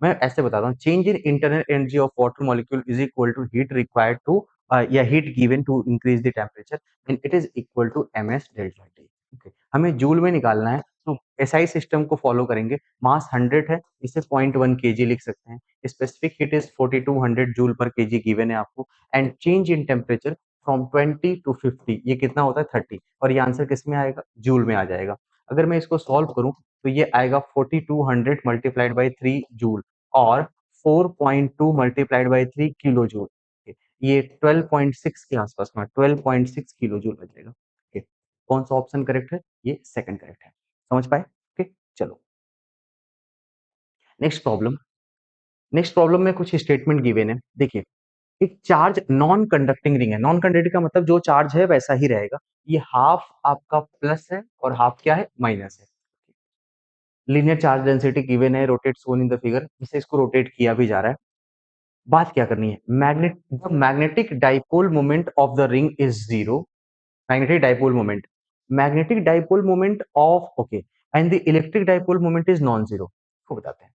मैं ऐसे बताता हूँ, change in internal energy of water molecule is equal to heat required to या heat given to increase the temperature and it is equal to m s delta T. Okay, हमें joule में निकालना है, तो एसआई सिस्टम को follow करेंगे। मास 100 है, इसे 0.1 केजी लिख सकते हैं, specific heat is 4200 joule per kg given है आपको, and change in temperature from 20 to 50, ये कितना होता है 30, और ये आंसर किस में आएगा, जूल में आ जाएगा। अगर मैं इसको सॉल्व करूं तो ये आएगा 4200 मल्टीप्लाइड बाई 3 जूल और 4.2 मल्टीप्लाइड बाई 3 किलो जूल, ये 12.6 के आसपास में, 12.6 किलो जूल बचेगा। ओके, कौन सा ऑप्शन करेक्ट है, ये सेकंड करेक्ट है, समझ पाए। ओके, चलो नेक्स्ट प्रॉब्लम। नेक्स्ट प्रॉब्लम में कुछ स्टेटमेंट गिवन है, देखिए एक चार्ज नॉन कंडक्टिंग रिंग है, नॉन कंडक्टिंग का मतलब जो चार्ज है वैसा ही रहेगा, ये हाफ आपका प्लस है और हाफ क्या है, माइनस है। लीनियर चार्ज डेंसिटी गिवन है, rotate shown in the figure, इसे इसको रोटेट किया भी जा रहा है। बात क्या करनी है, magnetic dipole moment of the ring is zero, magnetic dipole moment, magnetic dipole moment of, okay, and the electric dipole moment is non zero, को बताते हैं।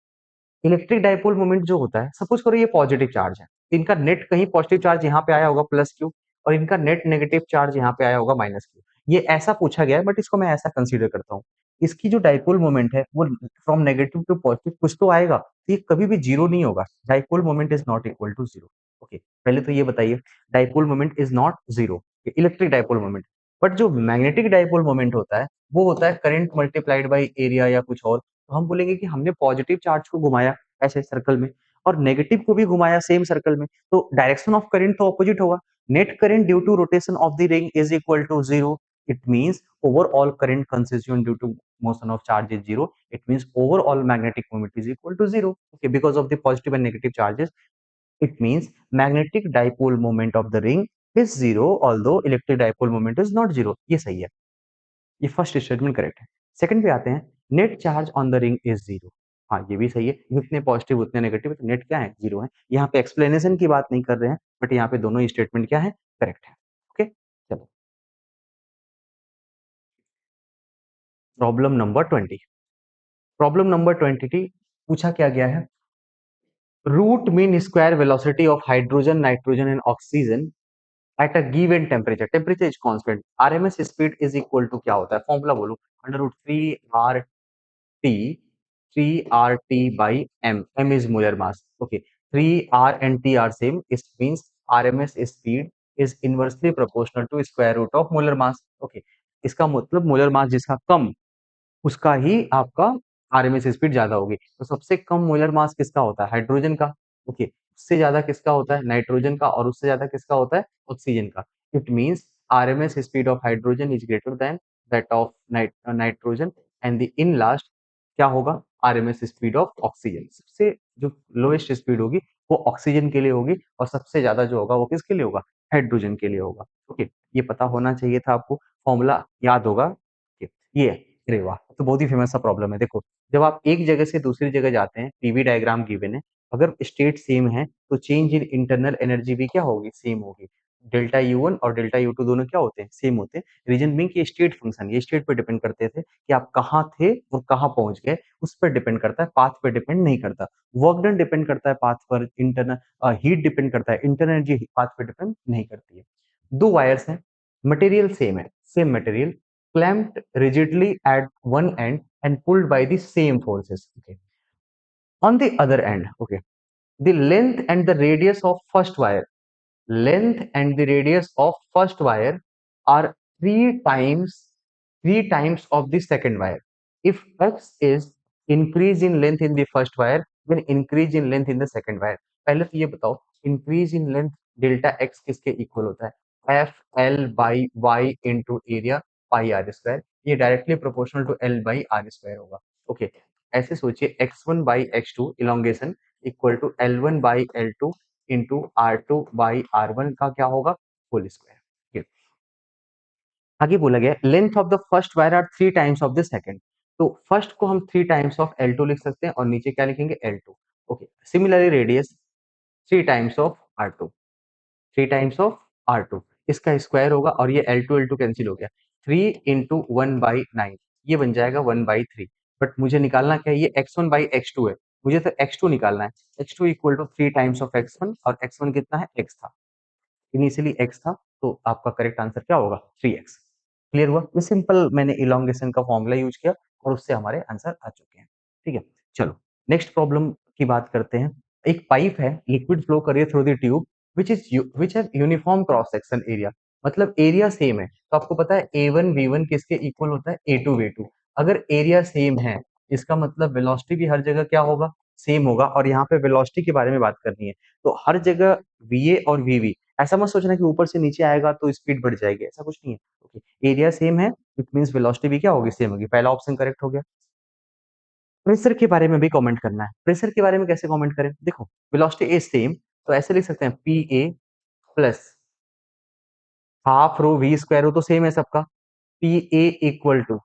इलेक्ट्रिक डाइपोल मोमेंट जो होता है, सपोज करो ये पॉजिटिव चार्ज है, इनका नेट कहीं पॉजिटिव चार्ज यहाँ पे आया होगा प्लस क्यू, और इनका नेट नेगेटिव चार्ज यहाँ पे आया होगा माइनस क्यू, ये ऐसा पूछा गया है, बट इसको मैं ऐसा कंसीडर करता हूँ, इसकी जो डाइपोल मोमेंट है वो फ्रॉम नेगेटिव टू पॉजिटिव कुछ तो आएगा, तो ये कभी भी जीरो नहीं होगा, dipole moment is not equal to zero. Okay, पहले तो ये बताइए, dipole moment is not zero, electric dipole moment, but जो मैग्नेटिक डाइपोल मोमेंट होता है वो होता है करंट मल्टीप्लाइड बाई एरिया या कुछ और, तो हम बोलेंगे कि हमने पॉजिटिव चार्ज को घुमाया ऐसे सर्कल में और नेगेटिव को भी घुमाया सेम सर्कल में, तो डायरेक्शन ऑफ करंट तो ऑपोजिट होगा। Net current due to rotation of the ring is equal to zero, it means overall current consistent due to motion of charge is zero, it means overall magnetic moment is equal to zero, okay, because of the positive and negative charges, it means magnetic dipole moment of the ring is zero although electric dipole moment is not zero, ये सही है, ये first statement correct है। Second पे आते हैं, net charge on the ring is zero, हाँ ये भी सही है, जितने पॉजिटिव उतने नेगेटिव, तो नेट क्या है, जीरो है। यहाँ पे एक्सप्लेनेशन की बात नहीं कर रहे हैं, बट यहाँ पे दोनों स्टेटमेंट क्या है, करेक्ट है। ओके, चलो प्रॉब्लम नंबर 20। प्रॉब्लम नंबर 20 पूछा क्या गया है, root mean square velocity of hydrogen nitrogen and oxygen at a given temperature, temperature is constant, RMS speed is equal to क्या होता है, फॉर्मूला बोलो, under root 3 T, 3RT by M is molar mass. Okay, 3R and T are same. It means RMS speed is inversely proportional to square root of molar mass. Okay, इसका मतलब molar mass जिसका कम उसका ही आपका RMS speed ज्यादा होगी, तो सबसे कम molar mass किसका होता है, हाइड्रोजन का। ओके, उससे ज्यादा किसका होता है, नाइट्रोजन का, और उससे ज्यादा किसका होता है, ऑक्सीजन का। It means RMS speed of hydrogen is greater than that of nitrogen, and the in last क्या होगा, आरएमएस स्पीड ऑफ ऑक्सीजन, सबसे जो लोएस्ट स्पीड होगी वो ऑक्सीजन के लिए होगी, और सबसे ज्यादा जो होगा वो किसके लिए होगा, हाइड्रोजन के लिए होगा। ओके, ये पता होना चाहिए था आपको, फॉर्मूला याद होगा। ये अरे वाह! तो बहुत ही फेमस सा प्रॉब्लम है। देखो, जब आप एक जगह से दूसरी जगह जाते हैं, पीवी डायग्राम गिवन है, अगर स्टेट सेम है, तो चेंज इन इंटरनल एनर्जी भी क्या होगी? सेम होगी। डेल्टा U1 और डेल्टा U2 दोनों क्या होते हैं? सेम होते हैं। रीजन बीइंग कि स्टेट फंक्शन, ये स्टेट पे डिपेंड करते थे कि आप कहाँ थे और कहाँ पहुँच गए, उस पर डिपेंड करता है, पाथ पे डिपेंड नहीं करता। वर्क डन डिपेंड करता है पाथ पर, इंटरनल हीट डिपेंड करता है, इंटरनल एनर्जी पाथ पे डिपेंड नहीं करती है। 2 वायर्स हैं, मटेरियल सेम है, same material, clamped rigidly at one end and pulled by the same forces. Okay. On the other end, okay, the length and the radius of first wire, length and the radius of first wire are three times of the second wire. If x is increase in length in the first wire, then increase in length in the second wire. पहले तो ये बताओ, increase in length delta x किसके equal होता है? F L by Y into area pi r square, ये directly proportional to L by r square होगा। Okay, ऐसे सोचिए x1 by x2 elongation equal to L1 by L2 into R2 by R1 का क्या होगा? Whole square. आगे बोला गया length of the first wire are three times of the second. तो फर्स्ट को हम थ्री टाइम्स ऑफ L2 लिख सकते हैं और नीचे क्या लिखेंगे? L2। Okay, similarly radius three times of R2, three times of R2, इसका स्क्वायर होगा और ये L2 L2 कैंसिल हो गया, 3 इंटू 1/9, ये बन जाएगा 1/3। बट मुझे निकालना क्या है? ये x1 बाई x2 है, मुझे तो x2 निकालना है। x2 equal to three times of x1 और x1 कितना है? x था, इनिशियली x था, तो आपका करेक्ट आंसर क्या होगा? 3x। क्लियर हुआ? ये सिंपल मैंने इलोंगेशन का फॉर्मूला यूज किया और उससे हमारे आंसर आ चुके हैं। ठीक है, चलो नेक्स्ट प्रॉब्लम की बात करते हैं। एक पाइप है, लिक्विड फ्लो कर रही है through the tube which have uniform cross section area, मतलब एरिया सेम है। तो आपको पता है A1 V1 किसके इक्वल होता है? A2 V2। अगर एरिया सेम है, इसका मतलब वेलोसिटी भी हर जगह क्या होगा? सेम होगा। और यहाँ पे वेलोसिटी के बारे में बात करनी है, तो हर जगह VA और VV, ऐसा मत सोचना कि ऊपर से नीचे आएगा तो स्पीड बढ़ जाएगी, ऐसा कुछ नहीं है। ओके, एरिया सेम है, इट मींस वेलोसिटी भी क्या होगी? सेम होगी। पहला ऑप्शन करेक्ट हो गया। प्रेशर के बारे में भी कमेंट करना है। प्रेशर के बारे में कैसे कमेंट करें? देखो, वेलोसिटी इज सेम, तो ऐसे लिख सकते हैं PA plus half rho V square, हो तो सेम है सबका, PA equal to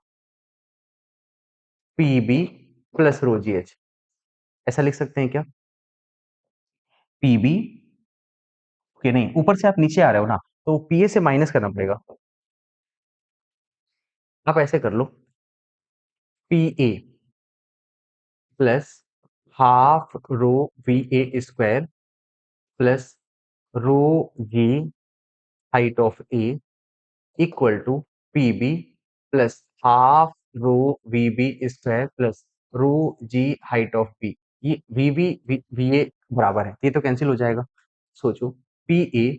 PB plus rho GH, ऐसा लिख सकते हैं क्या? PB, ओके नहीं, ऊपर से आप नीचे आ रहे हो ना, तो PA से माइनस करना पड़ेगा। आप ऐसे कर लो, PA plus half rho VA square plus rho G height of A equal to PB plus half rho VB square plus rho G height of B. ये VB VA बराबर है, ये तो कैंसिल हो जाएगा। सोचो, PA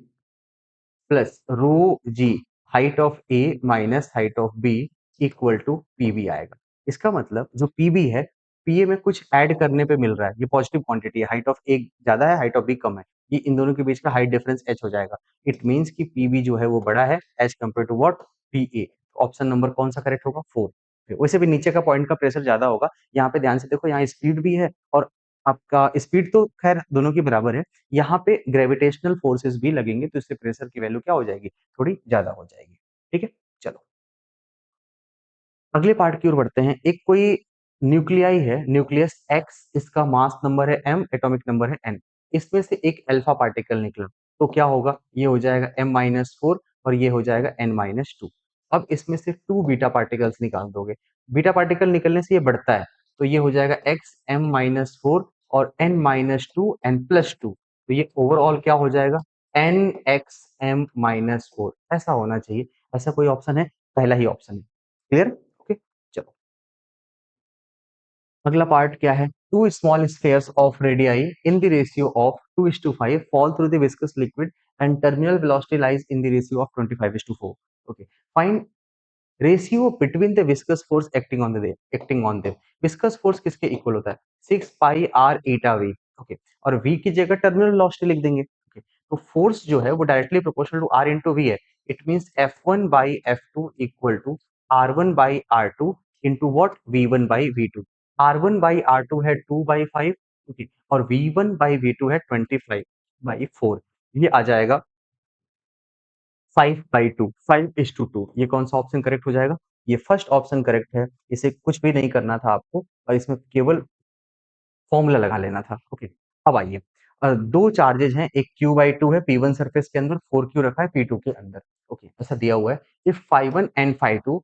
plus rho G height of A minus height of B equal to P B आएगा। इसका मतलब जो पीबी है, पीए में कुछ ऐड करने पे मिल रहा है, ये पॉजिटिव क्वांटिटी है, हाइट ऑफ ए ज्यादा है, हाइट ऑफ बी कम है, ये इन दोनों के बीच का हाइट डिफरेंस एच हो जाएगा। इट मींस कि पीबी जो है वो बड़ा है as compare to what? P A. Option number कौन सा करेक्ट होगा? 4। वैसे भी नीचे का पॉइंट का प्रेशर ज्यादा होगा। यहाँ पे ध्यान से देखो, यहाँ स्पीड भी है और आपका स्पीड तो खैर दोनों की बराबर है, यहाँ पे ग्रेविटेशनल फोर्सेस भी लगेंगे, तो इससे प्रेशर की वैल्यू क्या हो जाएगी? थोड़ी ज्यादा हो जाएगी। ठीक है, चलो अगले पार्ट की ओर बढ़ते हैं। एक कोई न्यूक्लियाई है, न्यूक्लियस एक्स, इसका मास नंबर है m, एटॉमिक नंबर है n, इसमें से एक अल्फा पार्टिकल निकला, तो क्या होगा? ये हो जाएगा m-4 और ये हो जाएगा n-2। अब इसमें से टू बीटा पार्टिकल्स निकाल दोगे, बीटा पार्टिकल निकलने से ये बढ़ता है, तो ये हो जाएगा x m-4 और n-2 n+2, तो ये ओवरऑल क्या हो जाएगा? nxm-4, ऐसा होना चाहिए। ऐसा कोई ऑप्शन है? पहला ही ऑप्शन है। क्लियर? ओके, चलो अगला पार्ट क्या है? Two small spheres of radii in the ratio of 2:5 fall through the viscous liquid and terminal velocity lies in the ratio of 25:4. Okay, find ratio between the viscous force acting on them. Viscous force किसके equal होता है? 6 पाई are Etah we. Okay, और v की जगह terminal velocity लिख देंगे। Okay, तो force जो है वो directly proportional to r into V है। It means F1 by F2 equal to R1 by R2 into what? V1 by V2। R1 by R2 है 2/5, ओके, और V1 बाई V2 है 25/4। ये आ जाएगा 5/2, 5:2। ये कौन सा ऑप्शन करेक्ट हो जाएगा? ये फर्स्ट ऑप्शन करेक्ट है। इसे कुछ भी नहीं करना था आपको और इसमें केवल फॉर्मूला लगा लेना था। ओके, अब आइए, दो चार्जेज हैं, एक Q/2 है P1 सरफेस के अंदर, 4Q रखा है P2 के अंदर। ओके, ऐसा दिया हुआ है। If phi1 and phi2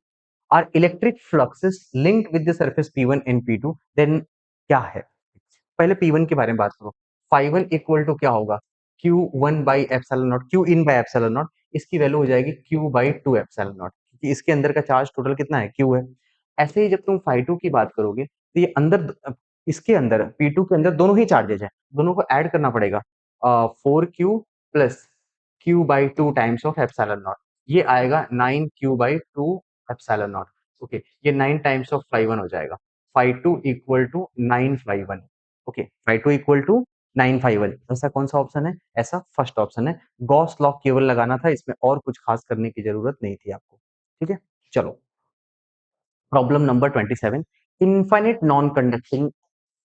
are electric fluxes linked with the surface P1 and P2, then क्या है? पहले P1 के बारे में बात करो। phi1 इक्वल टू क्या होगा? Q1 by epsilon not, Q in by epsilon not, इसकी वैल्यू हो जाएगी Q/2 एप्सिलॉन नॉट, क्योंकि इसके अंदर का चार्ज टोटल कितना है? Q है। ऐसे ही जब तुम phi2 की बात करोगे तो ये अंदर इसके अंदर P2 के अंदर दोनों ही चार्जेज हैं, दोनों को ऐड करना पड़ेगा। 4Q plus Q/2 times of epsilon not, ये आएगा 9Q/2 एप्सिलॉन नॉट। ओके, ये 9 टाइम्स ऑफ phi1 हो जाएगा। phi2 equal to 9 phi1। Okay, phi2 equal to 9 phi1। ऐसा कौन सा ऑप्शन है? ऐसा फर्स्ट ऑप्शन है। गॉस लॉ केवल लगाना था, इसमें और कुछ खास करने की जरूरत नहीं थी आपको। ठीक है, चलो problem number 27। Infinite non conducting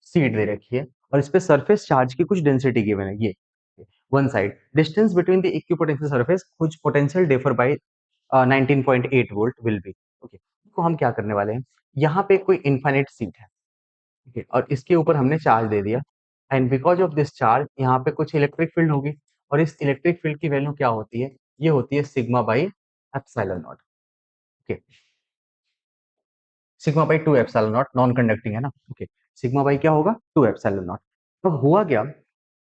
sheet दे रखी है और इस पे सरफेस चार्ज की कुछ डेंसिटी गिवन है। ये one side distance between the equipotential surface कुछ potential differ by 19.8 volt will be. Okay, तो हम क्या करने वाले हैं, यहाँ पे कोई इनफाइनाइट सीट है, ठीक है, और इसके ऊपर हमने चार्ज दे दिया, and because of this charge यहाँ पे कुछ इलेक्ट्रिक फील्ड होगी, और इस इलेक्ट्रिक फील्ड की वैल्यू क्या होती है? ये होती है sigma by epsilon not. Okay, sigma by 2 epsilon not, non conducting है ना। ओके, सिग्मा बाई क्या होगा? 2 एप्सिलॉन नॉट। तो हुआ क्या,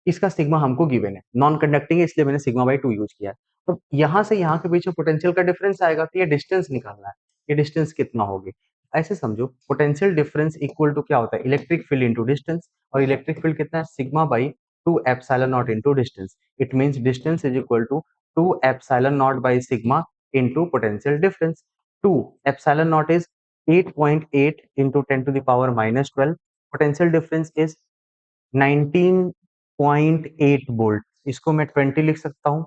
इसका सिग्मा हमको गिवन है, नॉन कंडक्टिंग है इसलिए मैंने सिग्मा बाई 2 यूज किया है। तो यहाँ से यहाँ के बीच में पोटेंशियल का डिफरेंस आएगा, तो ये डिस्टेंस निकालना है, ये डिस्टेंस कितना होगी? ऐसे समझो, पोटेंशियल डिफरेंस इक्वल टू क्या होता है? इलेक्ट्रिक फील्ड इंटू डिस्टेंस, और इलेक्ट्रिक फील्ड कितना है? Sigma by 2 epsilon naught into distance. It means distance is equal to 2 epsilon naught by sigma into potential difference. 2 epsilon naught is 8.8 into 10 to the power minus 12. Potential difference is 19.8 volt. इसको मैं 20 लिख सकता हूँ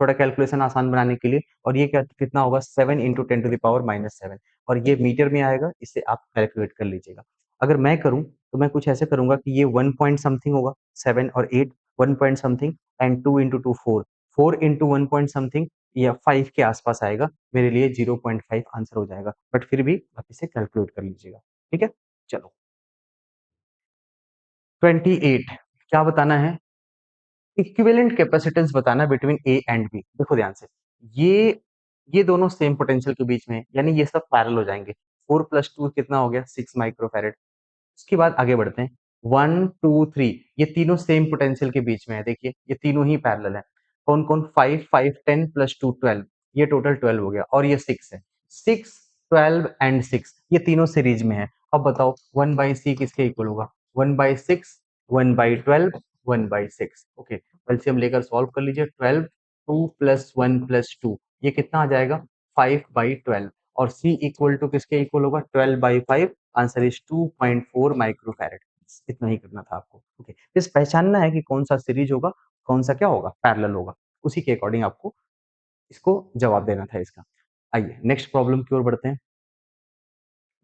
थोड़ा calculation आसान बनाने के लिए, और ये क्या कितना होगा? 7 into 10 to the power minus 7, और ये मीटर में आएगा, इसे आप कैलकुलेट कर लीजिएगा। अगर मैं करूं तो मैं कुछ ऐसे करूंगा कि ये 1 पॉइंट समथिंग होगा, 7 और 8, 1 point something, and 2 into 2 4, 4 into 1 point something, या 5 के आसपास आएगा, मेरे लिए 0.5 आंसर हो जाएगा, बट फिर भी आप इसे कैलकुलेट कर लीजिएगा। ठीक है, चलो 28 क्या बताना है? इक्विवेलेंट कैपेसिटेंस बताना बिटवीन ए एंड बी। देखो ध्यान से, ये ये दोनों सेम पोटेंशियल के बीच में है, यानी ये सब पैरेलल हो जाएंगे। 4 प्लस 2 कितना हो गया? 6 माइक्रोफैरेड। उसके बाद आगे बढ़ते हैं, 1 2 3, ये तीनों सेम पोटेंशियल के बीच में है। देखिए ये तीनों ही पैरेलल है। कौन कौन? 5 5 10 प्लस 2 12, ये टोटल 12 हो गया, और ये 6 है। 6 12 एंड 6, ये तीनों सीरीज में है। अब बताओ 1 बाई सी किसके इक्वल होगा? 1 by 6, 1 by 12, 1 by 6। Okay, LCM लेकर सॉल्व कर लीजिए। 12 2 प्लस 1 प्लस 2, ये कितना आ जाएगा? 5 बाई 12, और C इक्वल टू किसके इक्वल होगा? 12 बाई 5। Answer is 2.4 microfarad. इतना ही करना था आपको। ओके, इस पहचानना है कि कौन सा सीरीज होगा, कौन सा क्या होगा? पैरेलल होगा, उसी के अकॉर्डिंग आपको इसको जवाब देना था इसका। आइए नेक्स्ट प्रॉब्लम की ओर बढ़ते हैं।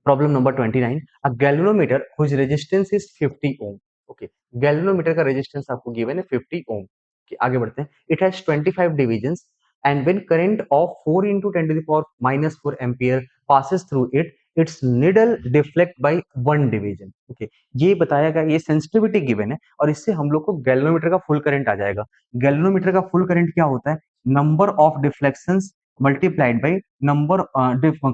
Problem number 29, a galvanometer whose resistance is 50 ohm. Okay, galvanometer का रेजिस्टेंस आपको गिवन है 50 ओम। okay, आगे बढ़ते हैं। It has 25 divisions and when current of 4 into 10 to the power minus 4 ampere passes through it, its needle deflect by 1 division. Okay, ये बताया गया, ये सेंसिटिविटी गिवन है, और इससे हम लोग को गैल्वेनोमीटर का फुल करंट आ जाएगा। गैल्वेनोमीटर का फुल करंट क्या होता है? Number of deflections multiplied by number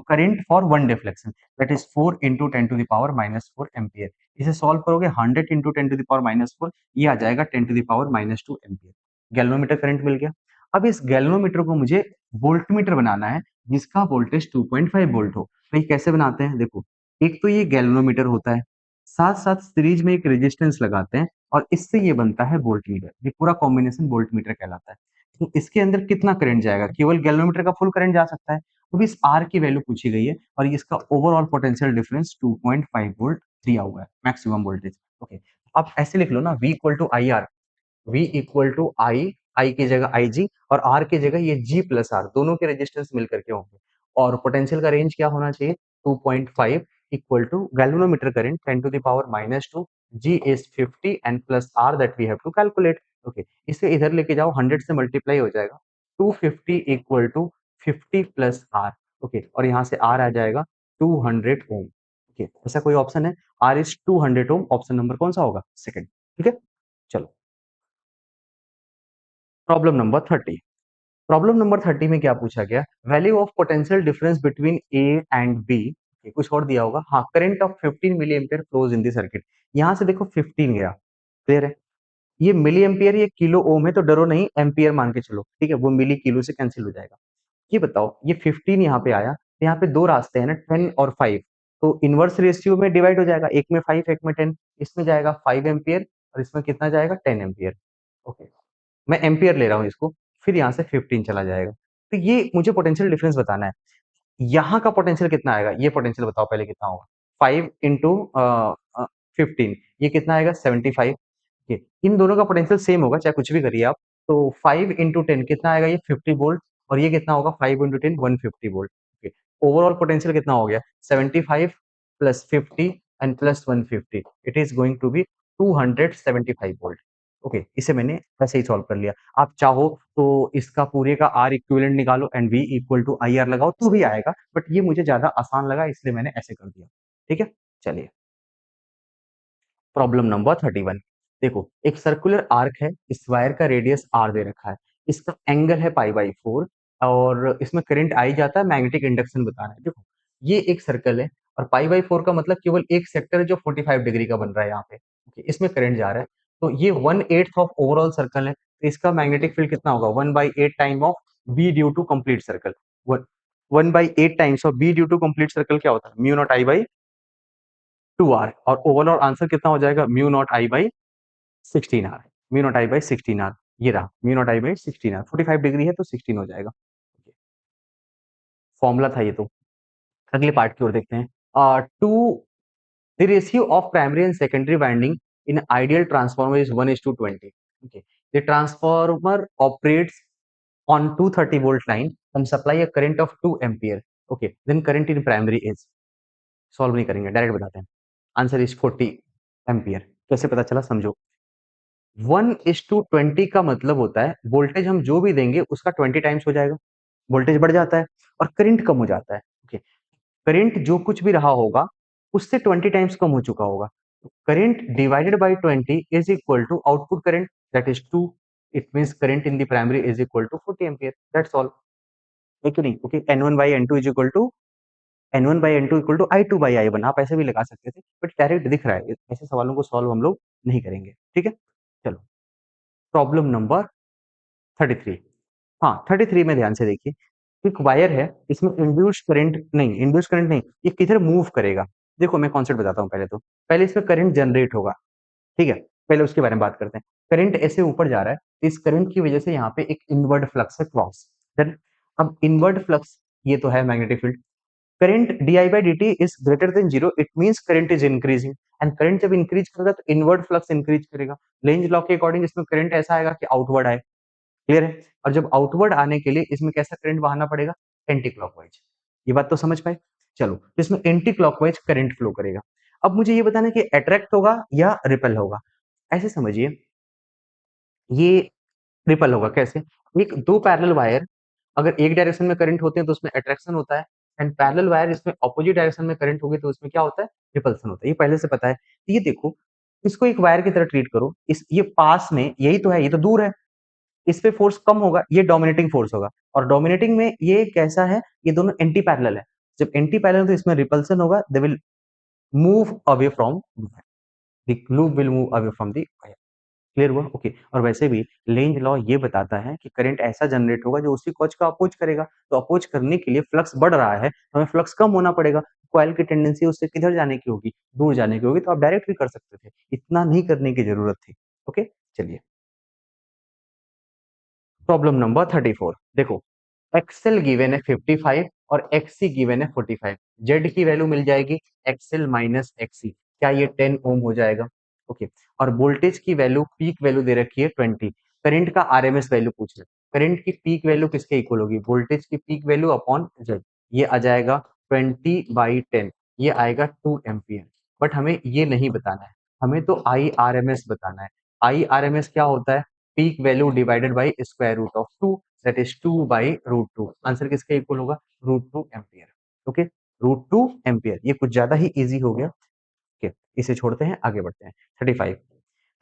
current for one deflection, that is 4 into 10 to the power minus 4 ampere. इसे सॉल्व करोगे 100 into 10 to the power minus 4, ये आ जाएगा 10 to the power minus 2 ampere. Galvanometer current मिल गया। अब इस galvanometer को मुझे वोल्टमीटर बनाना है, जिसका वोल्टेज 2.5 वोल्ट हो। तो ये कैसे बनाते हैं? देखो, एक तो ये गैल्वेनोमीटर होता है, साथ साथ सीरीज में एक रेजिस्टेंस लगाते हैं, और इससे ये बनता है वोल्टमीटर। ये पूरा कॉम्बिनेशन वोल्टमीटर कहलाता है। तो इसके अंदर कितना करंट जाएगा? केवल गैल्वेनोमीटर का फुल करंट जा सकता है। तो इस आर की वैल्यू पूछी गई है, और इसका ओवरऑल पोटेंशियल डिफरेंस 2.5 वोल्ट दिया हुआ है, मैक्सिमम वोल्टेज। ओके, आप ऐसे लिख लो ना, V equal to I R, V equal to I की जगह आई जी, और आर की जगह ये G प्लस आर, दोनों के रेजिस्टेंस मिलकर के होंगे। और पोटेंशियल का रेंज क्या होना चाहिए? 2.5 equal to galvanometer current 10 to the power minus 2, G is 50 and plus R that we have to calculate. Okay, इसे इधर लेके जाओ, 100 से मल्टीप्लाई हो जाएगा, 250 equal to 50 plus R. Okay, और यहाँ से आर आ जाएगा 200 ओम। ओके, ऐसा कोई ऑप्शन है? R is 200 ohm, option number कौन सा होगा? सेकंड। ठीक है, चलो प्रॉब्लम नंबर 30। प्रॉब्लम नंबर 30 में क्या पूछा गया? Value of potential difference between A and B. कुछ और दिया होगा। हाँ, current of 15 milli ampere flows in the circuit. यहाँ से देखो 15 गया, क्लियर है। ये मिली एम्पियर, ये किलो ओम है, तो डरो नहीं, एम्पियर मान के चलो, ठीक है। वो मिली किलो से कैंसिल हो जाएगा। ये बताओ, ये 15 यहाँ पे आया, तो यहाँ पे दो रास्ते हैं ना, 10 और 5, तो इनवर्स रेशियो में डिवाइड हो जाएगा, एक में 5 एक में 10। इसमें जाएगा 5 एम्पियर और इसमें कितना जाएगा? 10 एम्पियर। ओके, मैं एम्पियर ले रहा हूँ इसको, फिर यहाँ से 15 चला जाएगा। तो ये मुझे पोटेंशियल डिफरेंस बताना है। यहाँ का पोटेंशियल कितना आएगा? ये पोटेंशियल बताओ पहले कितना होगा? 5 इंटू 15, ये कितना आएगा? 75। ठीक, इन दोनों का पोटेंशियल सेम होगा, चाहे कुछ भी करिए आप। तो 5 इंटू 10 कितना आएगा? ये 50 वोल्ट। और ये कितना होगा? 5 इंटू 10 150 वोल्ट। ओवरऑल पोटेंशियल कितना हो गया? 75 plus 50 and plus 150, it is going to be 275 volt. Okay, इसे मैंने ऐसे ही सॉल्व कर लिया। आप चाहो तो इसका पूरे का आर इक्विवेलेंट निकालो and V equal to I R लगाओ तो भी आएगा, बट ये मुझे ज्यादा आसान लगा इसलिए मैंने ऐसे कर दिया। ठीक है, चलिए प्रॉब्लम नंबर 31। देखो, एक सर्कुलर आर्क है, इस वायर का रेडियस आर दे रखा है, इसका एंगल है पाई बाई 4, और इसमें करंट आई जाता है, मैग्नेटिक इंडक्शन बताना है। देखो, ये एक सर्कल है और पाई बाई 4 का मतलब केवल एक सेक्टर है जो 45 डिग्री का बन रहा है यहाँ पे। Okay, इसमें करंट जा रहा है, तो ये 1/8 ऑफ ओवरऑल सर्कल है, तो इसका मैग्नेटिक फील्ड कितना होगा? 1/8 time of B due to complete circle. 1/8 times of B due to complete circle क्या होता है? Mu naught I by 2r, और ओवरऑल आंसर कितना हो जाएगा? Mu naught I by 16r। Mu naught I by 16r, ये रहा mu naught I by 16r। 45 degree है तो 16 हो जाएगा। फॉर्मूला था ये तो। अगले पार्ट की ओर देखते हैं। To the ratio of primary and secondary winding in ideal transformer is 1:20। Okay, the transformer operates on 230 volt line and supply a current of 2 ampere. Okay, then current in primary is, solve नहीं करेंगे, direct बताते हैं। Answer is 40 ampere. कैसे पता चला, समझो। 1:20 का मतलब होता है वोल्टेज हम जो भी देंगे उसका 20 टाइम्स हो जाएगा, वोल्टेज बढ़ जाता है और करंट कम हो जाता है। ओके, करंट जो कुछ भी रहा होगा उससे 20 टाइम्स कम हो चुका होगा। Current divided by 20 is equal to output current, that is 2। It means current in the primary is equal to 40 ampere, that's all. है कि नहीं? Okay, N1 by N2 is equal to N1 by N2 equal to I2 by I1। आप ऐसे भी लगा सकते थे, but direct दिख रहा है, ऐसे सवालों को सॉल्व हम लोग नहीं करेंगे। ठीक है, चलो प्रॉब्लम नंबर 33। हाँ, 33 में ध्यान से देखिए। एक वायर है, इसमें इंड्यूस करंट नहीं, ये किधर मूव करेगा? देखो, मैं कॉन्सेप्ट बताता हूँ पहले तो। पहले इसमें करंट जनरेट होगा, ठीक है, पहले उसके बारे में बात करते हैं। करंट ऐसे ऊपर जा रहा है, इस करंट की वजह से यहाँ पे एक इनवर्ड फ्लक्स है, क्रॉस। देन अब इनवर्ड फ्लक्स, ये तो है magnetic field. Current di by dt is greater than 0, it means current is increasing, and current जब इंक्रीज करेगा तो इनवर्ड फ्लक्स इंक्रीज करेगा। लेंज लॉ के अकॉर्डिंग इसमें करंट ऐसा आएगा कि आउटवर्ड आए, क्लियर है। और जब आउटवर्ड आने के लिए इसमें कैसा करंट बहाना पड़ेगा? Anti clockwise. ये बात तो समझ पाए? चलो, तो इसमें एंटी क्लॉकवाइज करंट फ्लो करेगा। अब मुझे ये बताना है कि अट्रैक्ट होगा या रिपेल होगा। ऐसे समझिए, ये रिपल होगा कैसे? एक दो पैरेलल वायर, अगर एक डायरेक्शन में करंट होते हैं तो उसमें अट्रैक्शन होता है, एंड पैरेलल वायर इसमें ऑपोजिट डायरेक्शन में करंट होगी तो उसमें क्या होता है? रिपल्सन होता है। ये पहले से पता है। तो ये देखो, इसको एक वायर की तरह ट्रीट करो, इस ये पास में यही तो है, ये तो दूर है, इस पे फोर्स कम होगा, ये डोमिनेटिंग फोर्स होगा। और डोमिनेटिंग में ये कैसा है? ये दोनों एंटी पैरेलल है। जब एंटी पैरेलल तो इसमें रिपल्सन होगा, they will move away from, the loop will move away from the, clear हुआ? ओके। और वैसे भी लेंज लॉ ये बताता है कि करंट ऐसा जनरेट होगा जो उसी कॉज का अपोज करेगा, तो अपोज करने के लिए फ्लक्स बढ़ रहा है तो हमें फ्लक्स कम होना पड़ेगा। कॉइल की टेंडेंसी उससे किधर जाने की होगी? दूर जाने की होगी। तो आप डायरेक्ट भी कर सकते थे, इतना नहीं करने की जरूरत थी। ओके, चलिए प्रॉब्लम नंबर 34। देखो, एक्सएल गिवन है 55 और एक्ससी गिवन है 45। जेड की वैल्यू मिल जाएगी एक्सएल माइनस एक्ससी, क्या ये 10 ओम हो जाएगा? ओके, और वोल्टेज की वैल्यू, पीक वैल्यू दे रखी है 20। करंट का आरएमएस वैल्यू पूछ रहे, करंट की पीक वैल्यू किसके इक्वल होगी? वोल्टेज की पीक वैल्यू अपॉन जेड। ये आ जाएगा 20/10, ये आएगा 2 एम्पियर। बट हमें ये नहीं बताना है, हमें तो आई आरएमएस बताना है। आई आरएमएस क्या होता है? Peak value divided by square root of 2, that is 2/√2। Answer किसके इक्वल होगा? √2 एम्पियर। ओके, √2 एम्पियर, ये कुछ ज्यादा ही इजी हो गया। ओके, इसे छोड़ते हैं, आगे बढ़ते हैं।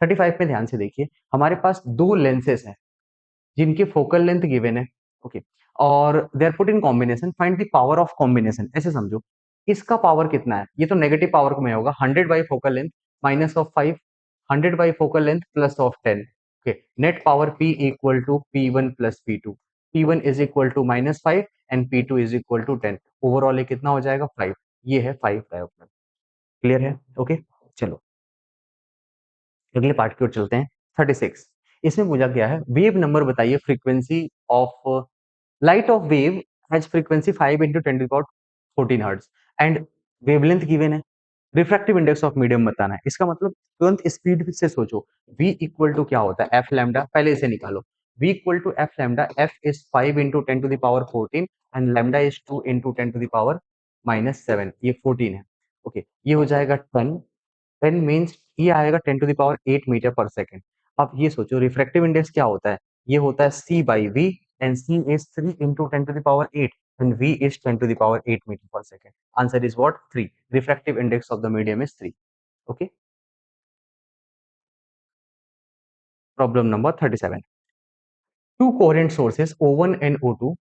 35 में ध्यान से देखिए, हमारे पास दो लेंसेज हैं, जिनकी फोकल लेंथ गिवन है, ओके, और they are put in combination, find the power of combination. ऐसे समझो, इसका पावर कितना है, ये तो नेगेटिव पावर में होगा, 100 by focal length minus of 5, 100 by focal length plus of 10, okay, net power P equal to P1 plus P2, P1 is equal to -5 and P2 is equal to 10, overall ये कितना हो जाएगा 5, ये है 5 dioptre. Clear है? Okay, चलो अगले part की ओर चलते हैं। 36, इसमें पूछा गया है वेव नंबर बताइए frequency of light of wave has frequency 5 into 10 to the power 14 hertz and wavelength given है, रिफ्रैक्टिव इंडेक्स ऑफ मीडियम बताना है। इसका मतलब तुरंत स्पीड से सोचो, v इक्वल टू क्या होता है, एफ लैम्डा, पहले इसे निकालो, v equal to F lambda, F is 5 into 10 to the power 14 and lambda is 2 into 10 to the power -7, ये 14 है, ओके, ये हो जाएगा 10, 10 मीन्स ये आएगा 10 to the power 8 metre per second. अब ये सोचो रिफ्रैक्टिव इंडेक्स क्या होता है, ये होता है c by v and c is 3 into 10 to the power 8 and v is 10 to the power 8 meter per second. Answer is what? 3. Refractive index of the medium is 3. Okay. Problem number 37. Two coherent sources O1 and O2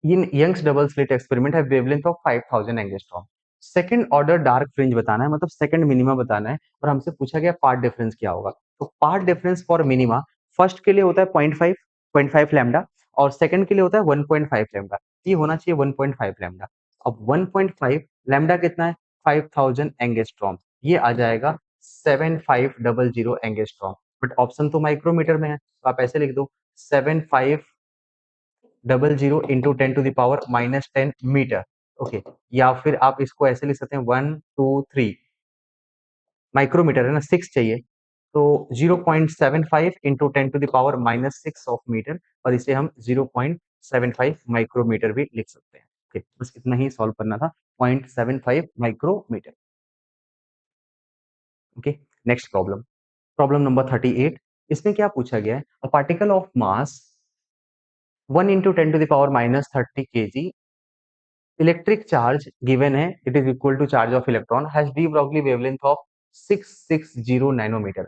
in Young's double slit experiment have wavelength of 5000 angstrom. Second order dark fringe बताना है, मतलब second minima बताना है, और हमसे पूछा गया path difference क्या होगा। तो path difference for minima first के लिए होता है 0.5 लैम्डा और सेकंड के लिए होता है 1.5 लैम्डा। ये होना चाहिए 1.5 लैम्डा। अब 1.5 लैम्डा कितना है, 5000 एंगस्ट्रॉम, ये आ जाएगा 7500 एंगस्ट्रॉम। बट ऑप्शन तो माइक्रोमीटर में है, तो आप ऐसे लिख दो 7500 into 10 to the power -10 meter, okay, या फिर आप इसको ऐसे लिख सकते हैं 123 माइक्रोमीटर है ना, 6 चाहिए, तो 0.75 into 10 to the power -6 of meter, और इसे हम 0.75 माइक्रोमीटर भी लिख सकते हैं। ओके, बस इतना ही सॉल्व करना था, 0.75 micrometer. Okay, next problem, problem number 38, इसमें क्या पूछा गया है, a particle of mass 1 into 10 to the power -30 kg electric charge given है, it is equal to charge of electron has de Broglie wavelength of 660 nanometer,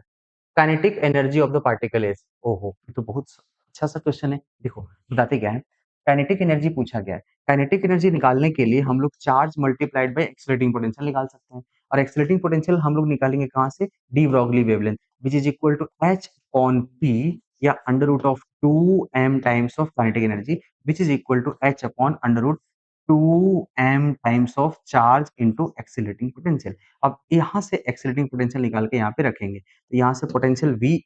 kinetic energy of the particle is, ओहो ये तो बहुत अच्छा सा question है। देखो बताते क्या है, काइनेटिक एनर्जी पूछा गया है, काइनेटिक एनर्जी निकालने के लिए हम लोग charge multiplied by accelerating potential निकाल सकते हैं, और एक्सीलरेटिंग पोटेंशियल हम लोग निकालेंगे कहाँ से, de Broglie wavelength which is equal to h on p या under root of 2m times of kinetic energy which is equal to h upon under root 2m times of charge into accelerating potential. अब यहाँ से accelerating potential निकाल के यहाँ पे रखेंगे, तो यहाँ से पोटेंशियल v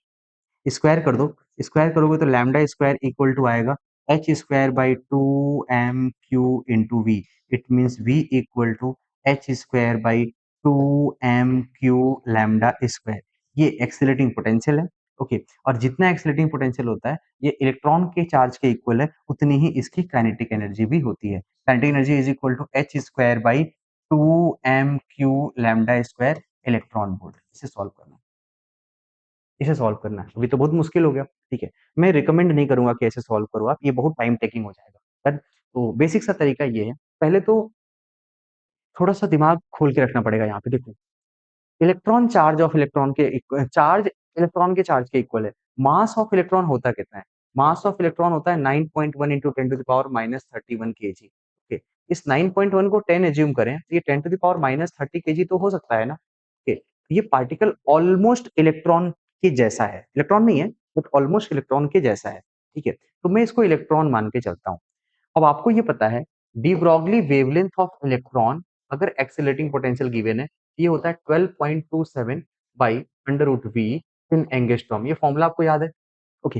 स्क्वायर कर दो, स्क्वायर करोगे तो लैम्डा स्क्वायर इक्वल टू आएगा H square by 2m Q into V, it means v equal to H square by 2m Q lambda square, ये एक्सीलरेटिंग पोटेंशियल है, ओके, और जितना एक्सीलरेटिंग पोटेंशियल होता है ये इलेक्ट्रॉन के चार्ज के इक्वल है, उतनी ही इसकी काइनेटिक एनर्जी भी होती है। Kinetic energy is equal to H square by 2m Q lambda square electron volt. इसे सॉल्व करना, इसे सॉल्व करना है, अभी तो बहुत मुश्किल हो गया, ठीक है, मैं रिकमेंड नहीं करूंगा कि ऐसे सॉल्व करो आप, ये बहुत टाइम टेकिंग हो जाएगा, पर तो बेसिक सा तरीका ये है, पहले तो थोड़ा सा दिमाग खोल के रखना पड़ेगा यहाँ पे। देखो इलेक्ट्रॉन चार्ज ऑफ इलेक्ट्रॉन के चार्ज इलेक्ट्रॉन के चार्ज के इक्वल है, मास ऑफ इलेक्ट्रॉन होता कितना है, मास ऑफ इलेक्ट्रॉन होता है 9.1 into 10 to the power -31 KG, okay, इस 9.1 को 10 एज्यूम करें तो ये 10 टू द पावर -30 केजी तो हो सकता है ना, ओके, ये पार्टिकल ऑलमोस्ट इलेक्ट्रॉन के जैसा है, इलेक्ट्रॉन नहीं है बट ऑलमोस्ट इलेक्ट्रॉन के जैसा है, ठीक है, तो मैं इसको इलेक्ट्रॉन मान के चलता हूँ। अब आपको ये पता है de Broglie wavelength of electron अगर एक्सीलरेटिंग पोटेंशियल गिवन है, ये होता है 12.27 by under root V in angstrom, ये फॉर्मूला आपको याद है, ओके,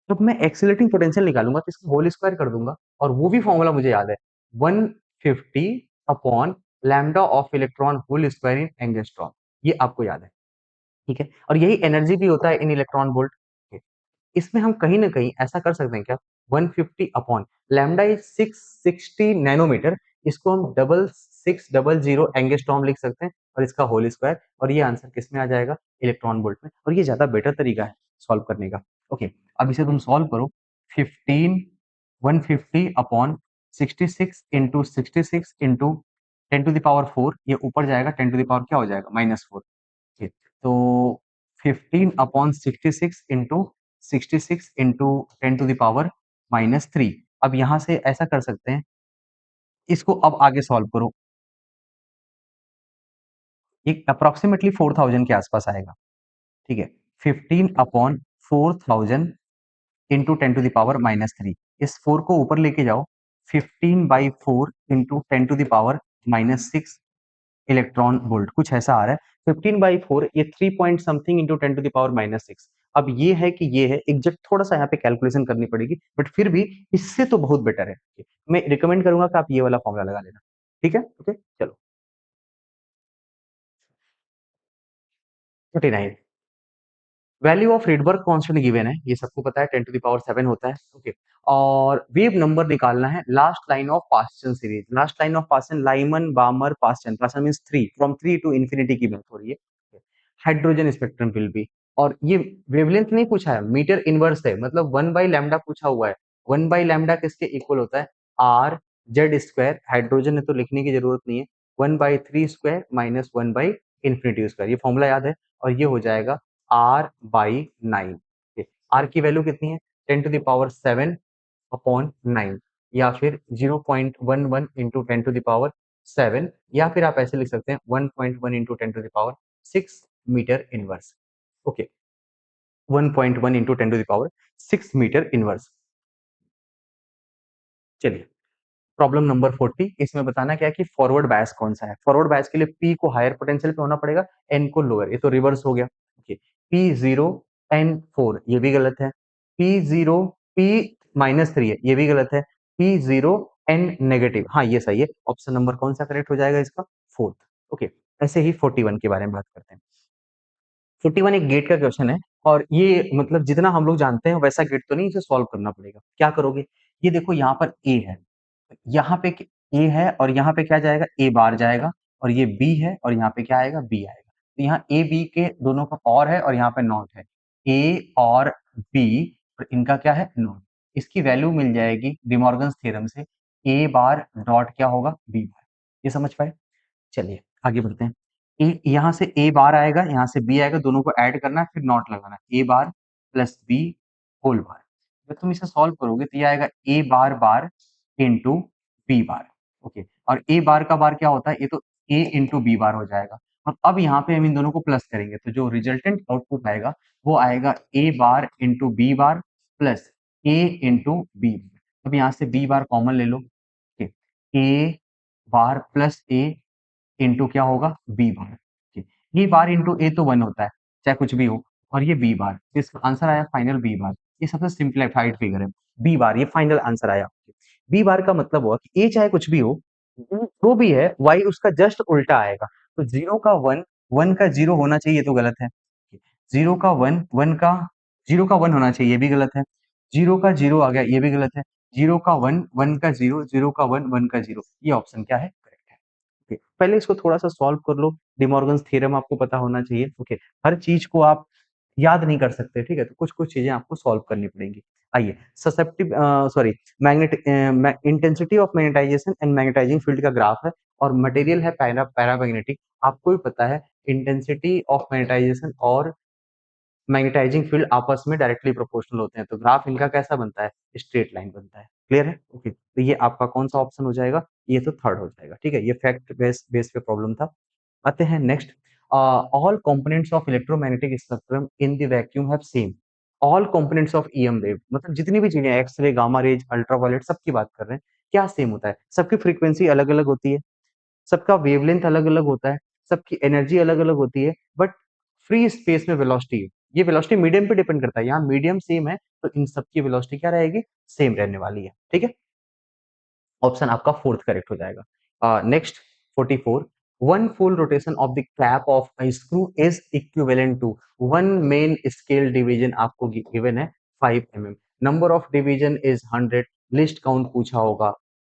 जब मैं एक्सीलरेटिंग पोटेंशियल निकालूंगा तो इसको होल स्क्वायर कर दूंगा, और वो भी फॉर्मूला मुझे याद है 150 upon lambda of electron hole square in angstrom, ये आपको याद है, ठीक है, और यही एनर्जी भी होता है इन इलेक्ट्रॉन वोल्ट। इसमें हम कहीं ना कहीं ऐसा कर सकते हैं क्या, 150 अपॉन लैम्डा इज 660 नैनोमीटर, इसको हम 6600 एंगस्ट्रॉम लिख सकते हैं और इसका होल स्क्वायर, और ये आंसर किस में आ जाएगा, इलेक्ट्रॉन वोल्ट में, और ये ज्यादा बेटर तरीका है सॉल्व करने का। ओके, अब इसे तुम सॉल्व करो, 15 150 upon 66 into 66 into 10 to the power 4, ये ऊपर जाएगा 10 टू द पावर क्या हो जाएगा -4, ठीक, तो 15 अपॉन 66 इंटू 66 इंटू 10⁻³ अब यहाँ से ऐसा कर सकते हैं, इसको अब आगे सॉल्व करो, एक अप्रॉक्सिमेटली 4000 के आसपास आएगा, ठीक है। 15/4000 इंटू 10⁻³ इस 4 को ऊपर लेके जाओ, 15/4 इंटू 10⁻⁻6 इलेक्ट्रॉन वोल्ट कुछ ऐसा आ रहा है। 15/4 ये 3 पॉइंट समथिंग इंटू 10⁻⁻6। अब ये है कि ये है एग्जैक्ट, थोड़ा सा यहाँ पे कैलकुलेशन करनी पड़ेगी, बट फिर भी इससे तो बहुत बेटर है। मैं रिकमेंड करूंगा कि आप ये वाला फॉर्मूला लगा लेना, ठीक है। ओके चलो 39 value of Rydberg constant given है, ये सबको पता है 10⁻7 होता है, ओके। और वेव नंबर निकालना है last line of Paschen series, last line of Paschen Lyman Balmer Paschen, Paschen means 3 from 3 to infinity की बात हो रही है। हाइड्रोजन स्पेक्ट्रम विल बी, और ये वेवलेंथ नहीं पूछा है, मीटर इनवर्स है, मतलब 1/लैम्डा पूछा हुआ है। 1/लैम्डा किसके इक्वल होता है, आर जेड स्क्वायर, हाइड्रोजन है तो लिखने की जरूरत नहीं है, 1/3² माइनस 1/∞² ये फॉर्मूला याद है, और ये हो जाएगा R/9। आर की वैल्यू कितनी है, 10⁻7/9, या फिर 0.11 इंटू 10⁻7, या फिर आप ऐसे लिख सकते हैं 1.1 into 10⁻6 meter inverse, okay. 1.1 into 10⁻6 meter inverse. चलिए प्रॉब्लम नंबर 40, इसमें बताना क्या है कि फॉरवर्ड बायस कौन सा है। फॉरवर्ड बायस के लिए पी को हायर पोटेंशियल पे होना पड़ेगा, एन को लोअर, ये तो रिवर्स हो गया, ओके। P0 N4 ये भी गलत है, P0 P-3 है ये भी गलत है, P0 N- हाँ ये सही है। ऑप्शन नंबर कौन सा करेक्ट हो जाएगा इसका, फोर्थ, ओके। ऐसे ही 41 के बारे में बात करते हैं। 41 एक गेट का क्वेश्चन है, और ये मतलब जितना हम लोग जानते हैं वैसा गेट तो नहीं, इसे सॉल्व करना पड़ेगा। क्या करोगे, ये देखो यहाँ पर ए है, यहाँ पे ए है, और यहाँ पे क्या जाएगा, ए बार जाएगा, और ये बी है, और यहाँ पे क्या आएगा, बी आएगा। तो यहाँ ए बी के दोनों का और है, और यहाँ पे नॉट है, ए और बी, और इनका क्या है, नॉट। इसकी वैल्यू मिल जाएगी डिमॉर्गन्स थ्योरम से, ए बार डॉट क्या होगा, बी बार। ये समझ पाए। चलिए आगे बढ़ते हैं। यहाँ से ए बार आएगा, यहाँ से बी आएगा, दोनों को ऐड करना है, फिर नॉट लगाना है, ए बार प्लस बी होल बार। जब तुम इसे सॉल्व करोगे तो ये आएगा ए बार bar into B bar, okay. और ए बार का बार क्या होता है, ये तो ए इंटू बी बार हो जाएगा। और अब यहाँ पे हम इन दोनों को प्लस करेंगे, तो जो रिजल्टेंट आउटपुट आएगा वो आएगा ए bar into B bar plus ए इंटू बी। अब यहाँ से बी बार कॉमन ले लो, ए बार प्लस ए इंटू क्या होगा, बी बार, ठीक। ये बार इंटू ए तो 1 होता है, चाहे कुछ भी हो, और ये बी बार, तो इसका आंसर आया फाइनल बी बार। ये सबसे सिंप्लीफाइड फिगर है, बी बार, ये फाइनल आंसर आया। बी बार का मतलब हुआ कि ए चाहे कुछ भी हो, जो भी है वाई उसका जस्ट उल्टा आएगा। तो 0 का 1, 1 का 0 होना चाहिए, ये तो गलत है। 0 का 1, 1 का 0 का 1 होना चाहिए, ये भी गलत है। 0 का 0 आ गया, ये भी गलत है। 0 का 1, 1 का 0, 0 का 1, 1 का 0, ये ऑप्शन क्या है, करेक्ट है। ओके, पहले इसको थोड़ा-सा सॉल्व कर लो, डिमॉर्गन्स थ्योरम आपको पता होना चाहिए, ओके। हर चीज़ को आप याद नहीं कर सकते, ठीक है? तो कुछ-कुछ चीज़ें आपको सॉल्व करनी पड़ेंगी। आइए, sorry, intensity of magnetization and magnetizing field का ग्राफ है, और मटेरियल है पैरामैग्नेटिक। आपको भी पता है इंटेंसिटी ऑफ मैग्नेटाइजेशन और मैग्नेटाइजिंग फील्ड आपस में डायरेक्टली प्रोपोर्शनल होते हैं, तो ग्राफ इनका कैसा बनता है, स्ट्रेट लाइन बनता है। क्लियर है, ओके। तो ये आपका कौन सा ऑप्शन हो जाएगा, ये तो थर्ड हो जाएगा, ठीक है। ये फैक्ट बेस बेस पे प्रॉब्लम था। आते हैं next. All components of electromagnetic spectrum in the vacuum have same, all components of EM wave, मतलब जितनी भी चीजें, एक्सरे, गामा रेज, अल्ट्रावायलेट, सबकी बात कर रहे हैं, क्या सेम होता है, सबकी फ्रीक्वेंसी अलग अलग होती है, सबका वेवलेंथ अलग-अलग होता है, सबकी एनर्जी अलग-अलग होती है, बट फ्री स्पेस में वेलोसिटी, ये वेलोसिटी मीडियम पे डिपेंड करता है, यहाँ मीडियम सेम है, तो इन सबकी वेलोसिटी क्या रहेगी, सेम रहने वाली है, ठीक है। ऑप्शन आपका फोर्थ करेक्ट हो जाएगा। Next 44, one full rotation of the cap of a screw is equivalent to, one main scale division आपको गिवन है 5 mm, number of division is 100, least count पूछा होगा,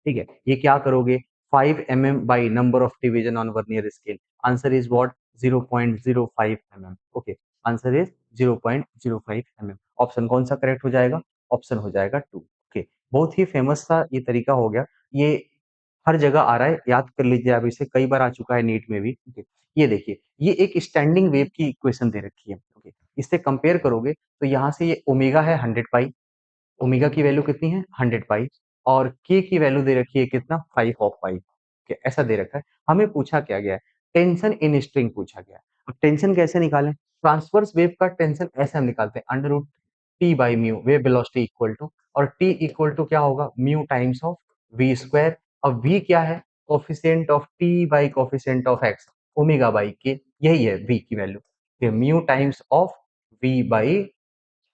ठीक है। ये क्या करोगे, 5 mm बाई number of division on vernier scale, answer is what, 0.05 mm, okay. Answer is 0.05 mm। Option कौन सा करेक्ट हो जाएगा, ऑप्शन हो जाएगा 2, ओके। बहुत ही फेमस सा ये तरीका हो गया, ये हर जगह आ रहा है, याद कर लीजिए आप इसे, कई बार आ चुका है नीट में भी, ओके। ये देखिए, ये एक स्टैंडिंग वेव की इक्वेशन दे रखी है, ओके। इससे कंपेयर करोगे तो यहाँ से ये ओमेगा है 100 पाई, ओमेगा की वैल्यू कितनी है 100 पाई और के की वैल्यू दे रखी है कितना 5 ऑफ पाई। ऐसा दे रखा है। हमें पूछा क्या गया है, टेंशन इन स्ट्रिंग पूछा गया है। अब टेंशन कैसे निकालें, ट्रांसवर्स वेव का टेंशन ऐसे हम निकालते हैं under root T by mu, wave velocity equal to, और टी इक्वल टू क्या होगा mu times of V square. अब वी क्या है, coefficient of T by coefficient of X, omega by K, यही है वी की वैल्यू। फिर mu times of V by,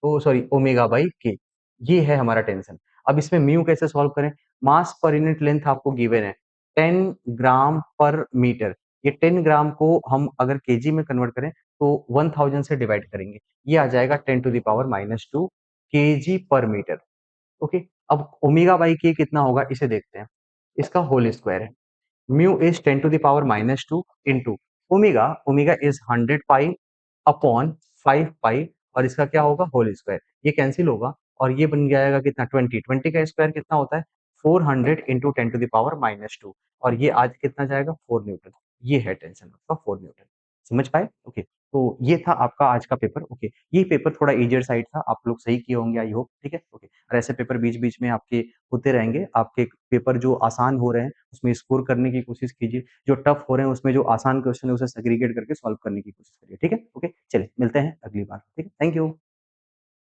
oh sorry omega by K, ये है हमारा टेंशन। अब इसमें म्यू कैसे सॉल्व करें, मास पर यूनिट लेंथ आपको गिवन है 10 ग्राम पर मीटर। ये 10 ग्राम को हम अगर केजी में कन्वर्ट करें तो 1000 से डिवाइड करेंगे, ये आ जाएगा 10 टू द पावर -2 केजी पर मीटर। ओके, अब ओमेगा बाई के कितना होगा इसे देखते हैं, इसका होल स्क्वायर है। Mu is 10 to the power -2 into omega, omega is 100 pi upon 5 pi, और इसका क्या होगा होल स्क्वायर, ये कैंसिल होगा और ये बन जाएगा कितना 20, 20 का स्क्वायर कितना होता है 400 इंटू 10 टू द पावर -2, और ये आज कितना जाएगा 4 न्यूटन। ये है टेंशन आपका 4 न्यूटन। समझ पाए? ओके, तो ये था आपका आज का पेपर। ओके, ये पेपर थोड़ा इजियर साइड था, आप लोग सही किए होंगे आई होप। ठीक है, ओके, और ऐसे पेपर बीच बीच में आपके होते रहेंगे। आपके पेपर जो आसान हो रहे हैं उसमें स्कोर करने की कोशिश कीजिए, जो टफ हो रहे हैं उसमें जो आसान क्वेश्चन है उसे सेग्रीगेट करके सॉल्व करने की कोशिश करिए। ठीक है, ओके, चलिए मिलते हैं अगली बार। ठीक है, थैंक यू।